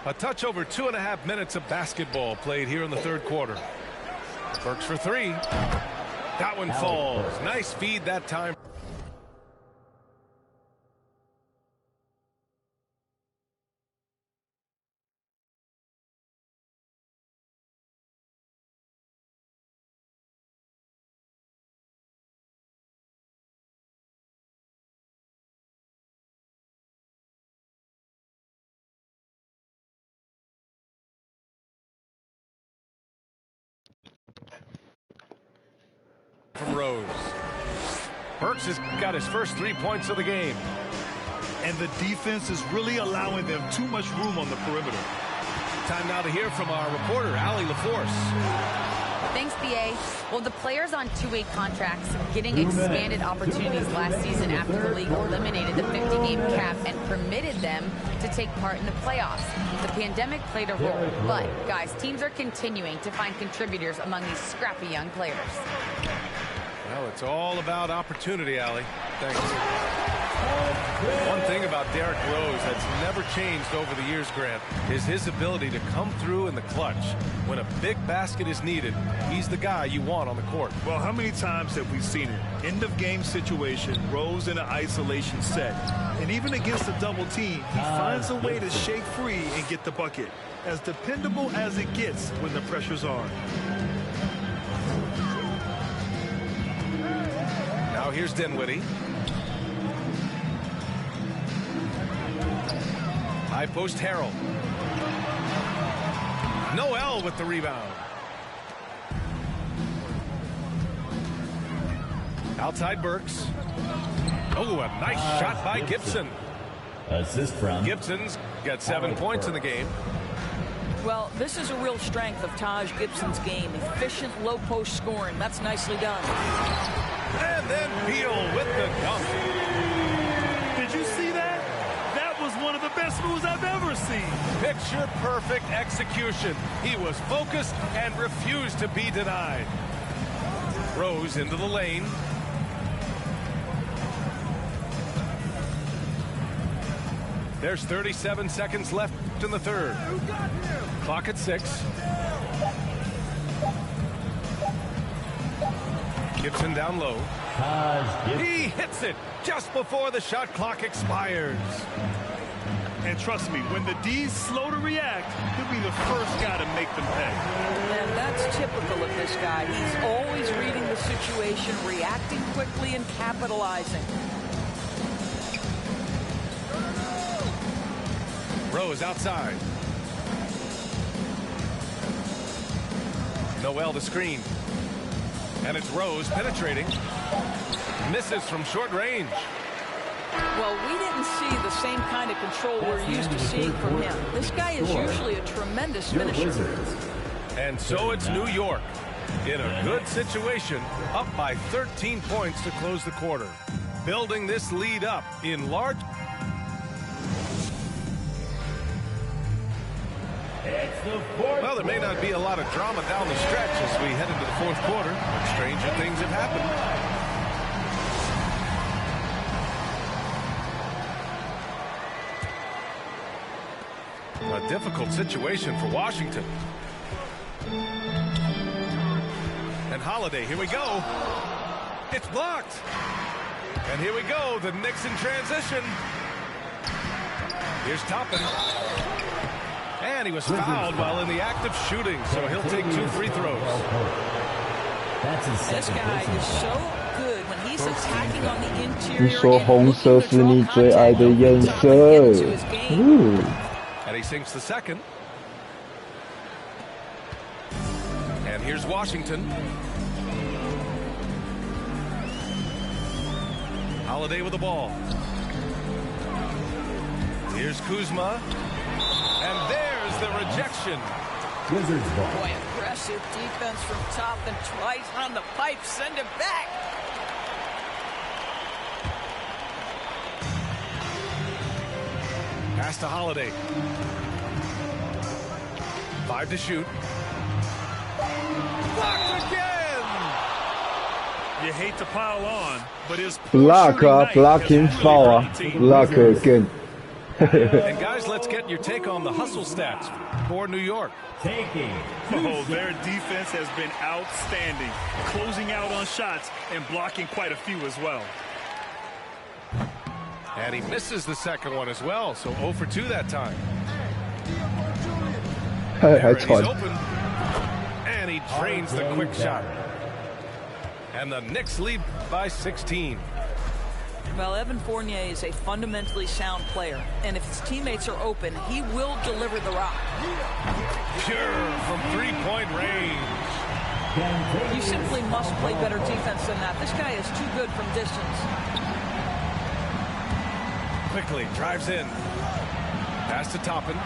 A touch over 2.5 minutes of basketball played here in the third quarter. Burks for three. That one falls. Nice feed that time. From Rose. Burks has got his first 3 points of the game. And the defense is really allowing them too much room on the perimeter. Time now to hear from our reporter, Allie LaForce. Thanks, BA. Well, the players on two-way contracts getting expanded opportunities last season after the league eliminated the 50-game cap and permitted them to take part in the playoffs. The pandemic played a role, but, guys, teams are continuing to find contributors among these scrappy young players. Well, it's all about opportunity, Allie. Thanks. One thing about Derrick Rose that's never changed over the years, Grant, is his ability to come through in the clutch. When a big basket is needed, he's the guy you want on the court. Well, how many times have we seen it? End of game situation, Rose in an isolation set. And even against a double team, he finds a way to shake free and get the bucket. As dependable as it gets when the pressure's on. Now here's Dinwiddie. High post Harrell. Noel with the rebound. Outside Burks. Oh, a nice shot by Gibson. Assist from Gibson's got 7 points in the game. Well, this is a real strength of Taj Gibson's game. Efficient low post scoring. That's nicely done. And then Beal with the dunk. Did you see that? That was one of the best moves I've ever seen. Picture perfect execution. He was focused and refused to be denied. Rose into the lane. There's 37 seconds left in the third. Clock at 6. Gibson down low. He hits it just before the shot clock expires. And trust me, when the D's slow to react, he'll be the first guy to make them pay. And that's typical of this guy. He's always reading the situation, reacting quickly, and capitalizing. Rose outside. Noel the screen. And it's Rose penetrating. Misses from short range. Well, we didn't see the same kind of control we're used to seeing from him. This guy is usually a tremendous finisher. And so it's New York in a good situation, up by 13 points to close the quarter. Building this lead up in large... Well, there may not be a lot of drama down the stretch as we head into the fourth quarter, but stranger things have happened. A difficult situation for Washington. And Holiday, here we go. It's blocked. And here we go, the Knicks in transition. Here's Toppin. And he was fouled while in the act of shooting, so he'll take 2 free throws. This guy is so good when he's attacking on the interior. 你说红色是你最爱的颜色。And he sinks the second. And here's Washington. Holiday with the ball. Here's Kuzma. And there's the rejection. Wizards ball. Boy, aggressive defense from Toppin. Twice on the pipe. Send it back. Pass to Holiday. 5 to shoot. Blocked again. You hate to pile on, but his blocking foul. Block again. And guys, let's get your take on the hustle stats for New York. Oh, their defense has been outstanding, closing out on shots and blocking quite a few as well. And he misses the second one as well, so 0 for 2 that time. He's open, and he drains the quick shot. And the Knicks lead by 16. Well, Evan Fournier is a fundamentally sound player, and if his teammates are open, he will deliver the rock. Pure from three-point range. You simply must play better defense than that. This guy is too good from distance. Quickly drives in. Pass to Toppin.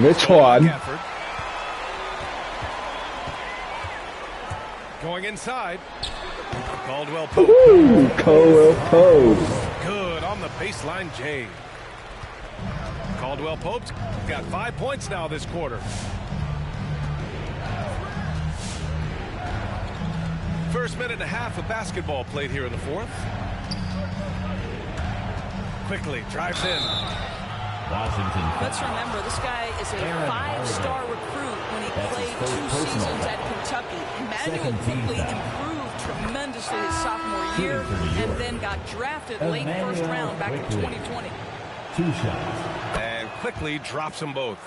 Which one? Going inside. Caldwell Pope. Ooh, Caldwell Pope. Good on the baseline, Jay. Caldwell Pope's got 5 points now this quarter. First minute and a half of basketball played here in the fourth. Quickly drives in. Washington. Let's remember, this guy is a 5-star recruit when he played 2 seasons at Kentucky. Emmanuel quickly improved tremendously his sophomore year and then got drafted late first round back in 2020. 2 shots. And quickly drops them both.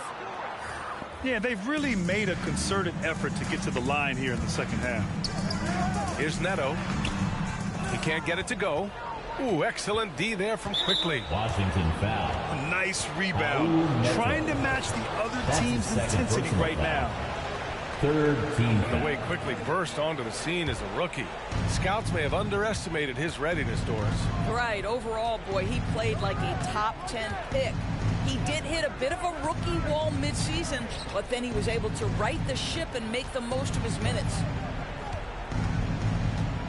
Yeah, they've really made a concerted effort to get to the line here in the second half. Here's Neto. He can't get it to go. Ooh, excellent D there from Quickly. Washington foul. A nice rebound. Trying to match the other team's intensity right now. Third team. The way Quickly burst onto the scene as a rookie. Scouts may have underestimated his readiness, Doris. Right. Overall, boy, he played like a top 10 pick. He did hit a bit of a rookie wall midseason, but then he was able to right the ship and make the most of his minutes.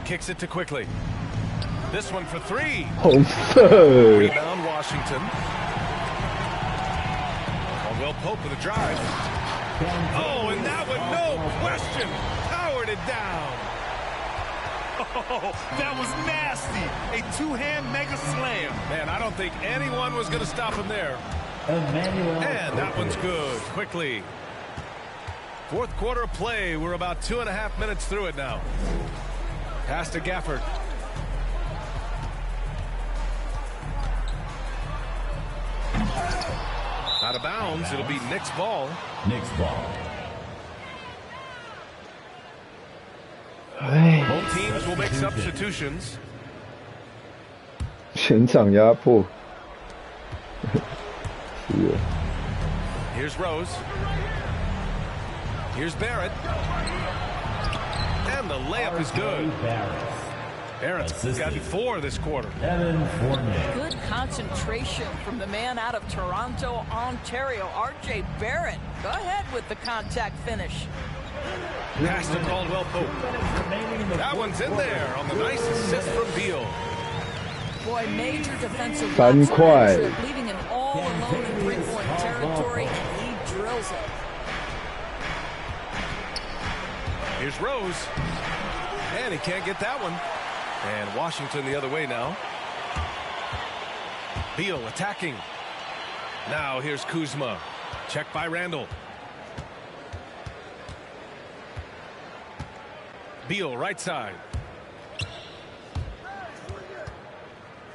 Kicks it to Quickly. This one for 3. Oh, rebound Washington. Caldwell Pope with a drive. Oh, and that one, no question, powered it down. Oh, that was nasty. A 2-hand mega slam. Man, I don't think anyone was going to stop him there. And that one's good. Quickly. Fourth quarter of play. We're about 2.5 minutes through it now. Pass to Gafford. Out of bounds. It'll be Knicks ball. Knicks ball. Both teams will make substitutions. 全场压迫。Here's Rose. Here's Barrett. And the layup is good. Barrett's got 4 this quarter. Good concentration from the man out of Toronto, Ontario, R.J. Barrett. Go ahead with the contact finish. Pass to Caldwell Pope. That one's in there on the nice assist from Beal. Boy, major defensive Fan leaving him all alone in 3-point territory, and he drills it. Here's Rose. And he can't get that one. And Washington the other way now. Beal attacking. Now here's Kuzma. Check by Randall. Beal right side.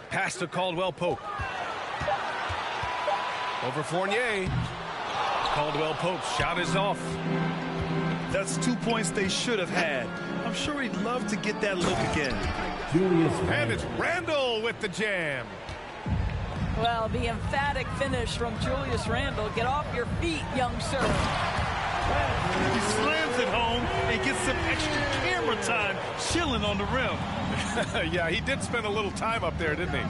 Pass to Caldwell Pope. Over Fournier. Caldwell Pope's shot is off. That's 2 points they should have had. I'm sure he'd love to get that look again. And it's Randall with the jam. Well, the emphatic finish from Julius Randle. Get off your feet, young sir. He slams it home and gets some extra camera time chilling on the rim. Yeah, he did spend a little time up there, didn't he?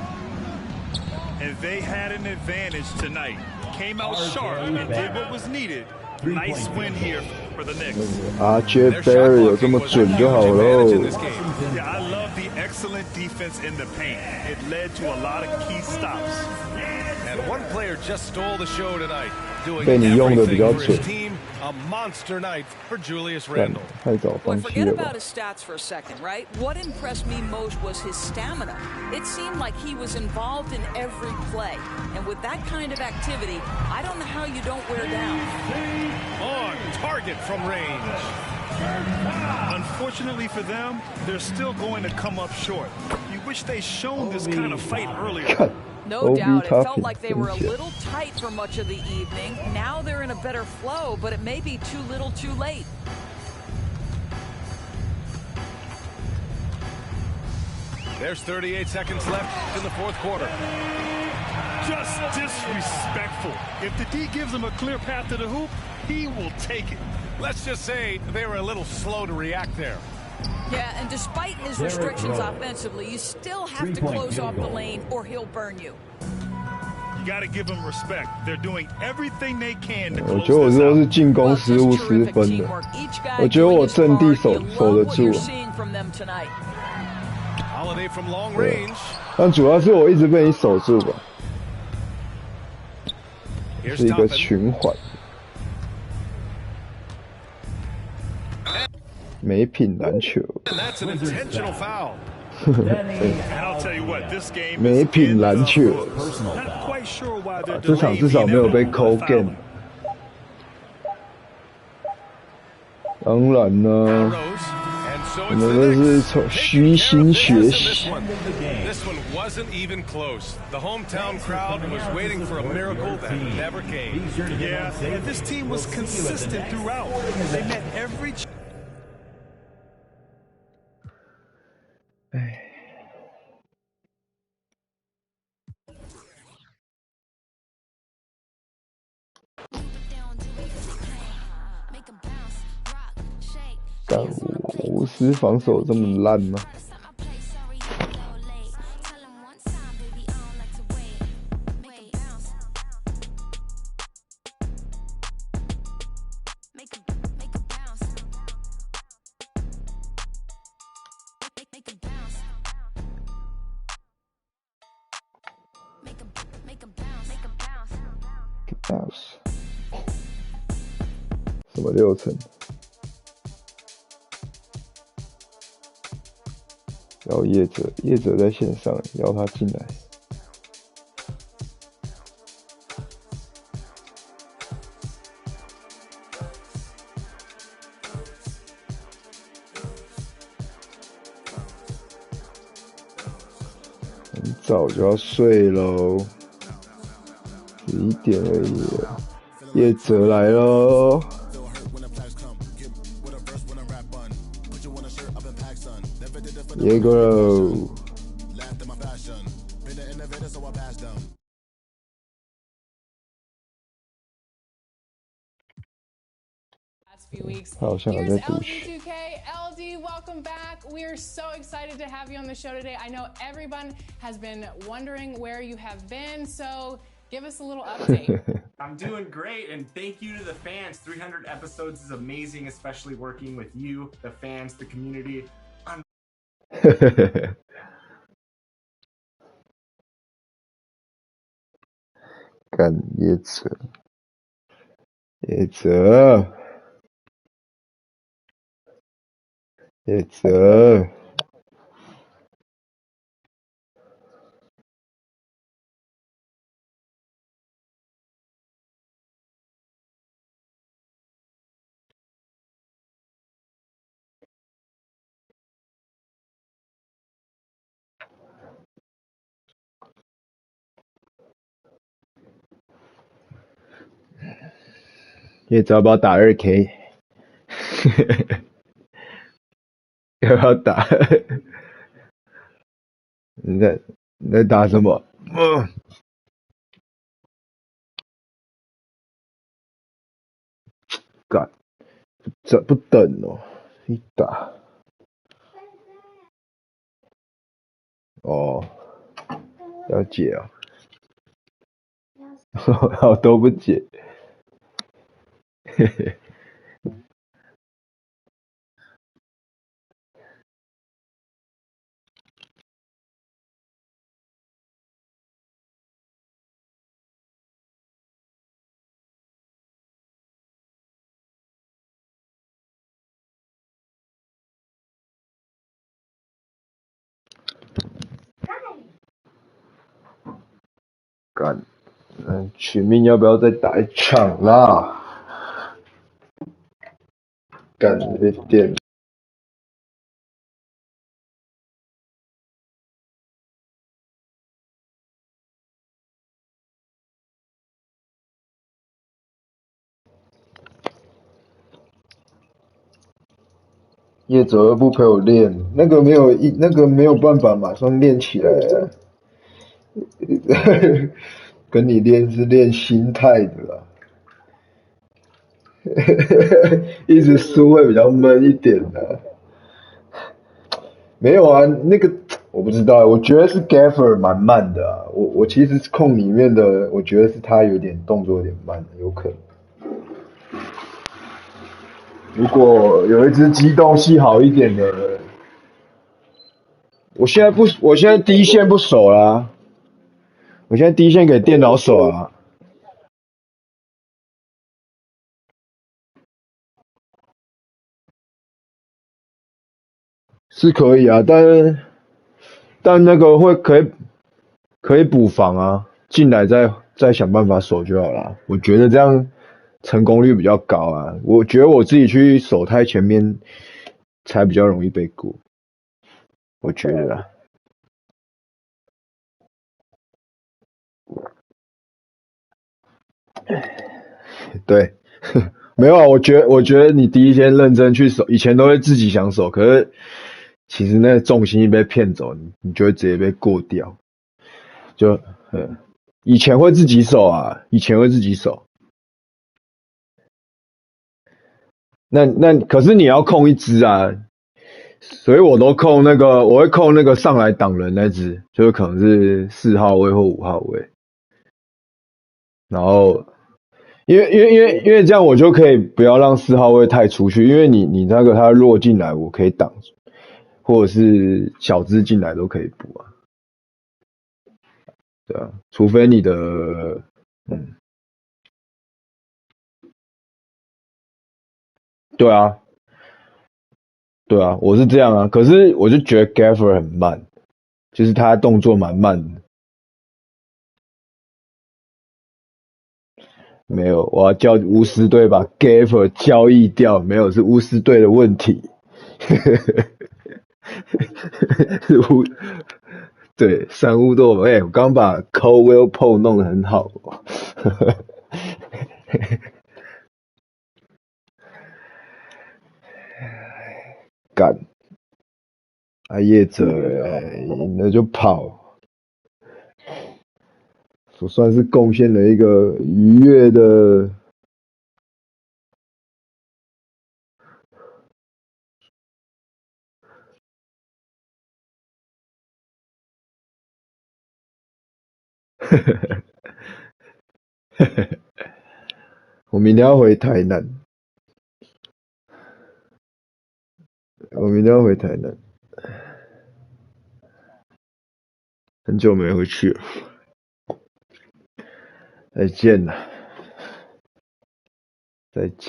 And they had an advantage tonight. Came out sharp and did what was needed. Nice win here for the Knicks. RJ Barry 有这么准就好喽。 Yeah, I love the excellent defense in the paint. It led to a lot of key stops. And one player just stole the show tonight, doing 被你用的比较 everything for 准。 his team. A monster night for Julius Randle. 太早 Boy, 放弃 forget 了 about 吧？ his stats for a second, right? What impressed me most was his stamina. It seemed like he was involved in every play. And with that kind of activity, I don't know how you don't wear down. On target from range. Unfortunately for them, they're still going to come up short. You wish they shown this kind of fight earlier. No doubt, it felt like they were a little tight for much of the evening. Now they're in a better flow, but it may be too little too late. There's 38 seconds left in the fourth quarter. Just disrespectful. If the D gives him a clear path to the hoop, he will take it. Let's just say they were a little slow to react there. Yeah, and despite his restrictions offensively, you still have to close off the lane or he'll burn you. You got to give them respect. They're doing everything they can to 我 close 觉得我 this 这都 out. 是进攻失误失分的。我觉得我阵地守得住， Holiday from long range. 但主要是我一直被你守住吧， Here's 是一个 Toppin. 循环。没品篮球， And that's an intentional foul. And I'll tell you what, this game 没 is 品 in the 篮球， books. Not quite sure why they're 这场 delaying 至少没有被 the call foul. game。当然呢， And so 我 it's 们 the 都是 Knicks 从 taking 虚 care 心 of 学 business in 习 this。one. This one wasn't even close. The hometown crowd was waiting for a miracle that never came. Yeah, and this team was consistent throughout. They met every chance. 但巫师防守这么烂吗？ 什么6成？要业者在线上，邀他进来。很早就要睡喽，11点而已了。业者来喽。 Diego. Few weeks. 他好像还在 Here's 读 LD 取。 2K. LD, welcome back. We are so excited to have you on the show today. I know everyone has been wondering where you have been, so give us a little update. I'm doing great, and thank you to the fans. 300 episodes is amazing, especially working with you, the fans, the community. I'm 干业者。叶泽，叶泽要不要打2K？ 要不要打？你在打什么？干，这不等哦，一打。哦，要解啊，好都不解。嘿嘿。干，取命要不要再打一场啦？干，被电。叶泽不陪我练，那个没有办法马上练起来啊。跟你练是练心态的啦。一直输会比较闷一点的。没有啊，那个我不知道，我觉得是 Gaffer 蛮慢的啊。我其实控里面的，我觉得是他有点动作有点慢，有可能。如果有一只机动性好一点的，我现在第一线不守啦，我现在第一线给电脑守啊。是可以啊，但那个可以补防啊，进来再想办法守就好啦。我觉得这样成功率比较高啊。我觉得我自己去守太前面才比较容易被过，我觉得啦。对，没有啊，我觉得你第一天认真去守，以前都会自己想守，可是其实那个重心一被骗走，你就会直接被过掉。就以前会自己守啊，以前会自己守。那可是你要控一只啊，所以我都控那个，我会控那个上来挡人那只，就是可能是4号位或5号位，然后因为这样我就可以不要让4号位太出去，因为你那个他落进来我可以挡，或者是小只进来都可以补啊，对啊，除非你的对啊。对啊，我是这样啊，可是我就觉得 Gaffer 很慢，就是他动作蛮慢的。没有，我要叫巫师队把 Gaffer 交易掉，没有是巫师队的问题。对，三巫斗，我刚把 Cowell Poe 弄得很好。干，叶泽赢了就跑，我算是贡献了一个愉悦的。我明天要回台南，很久没回去了，再见了，再见。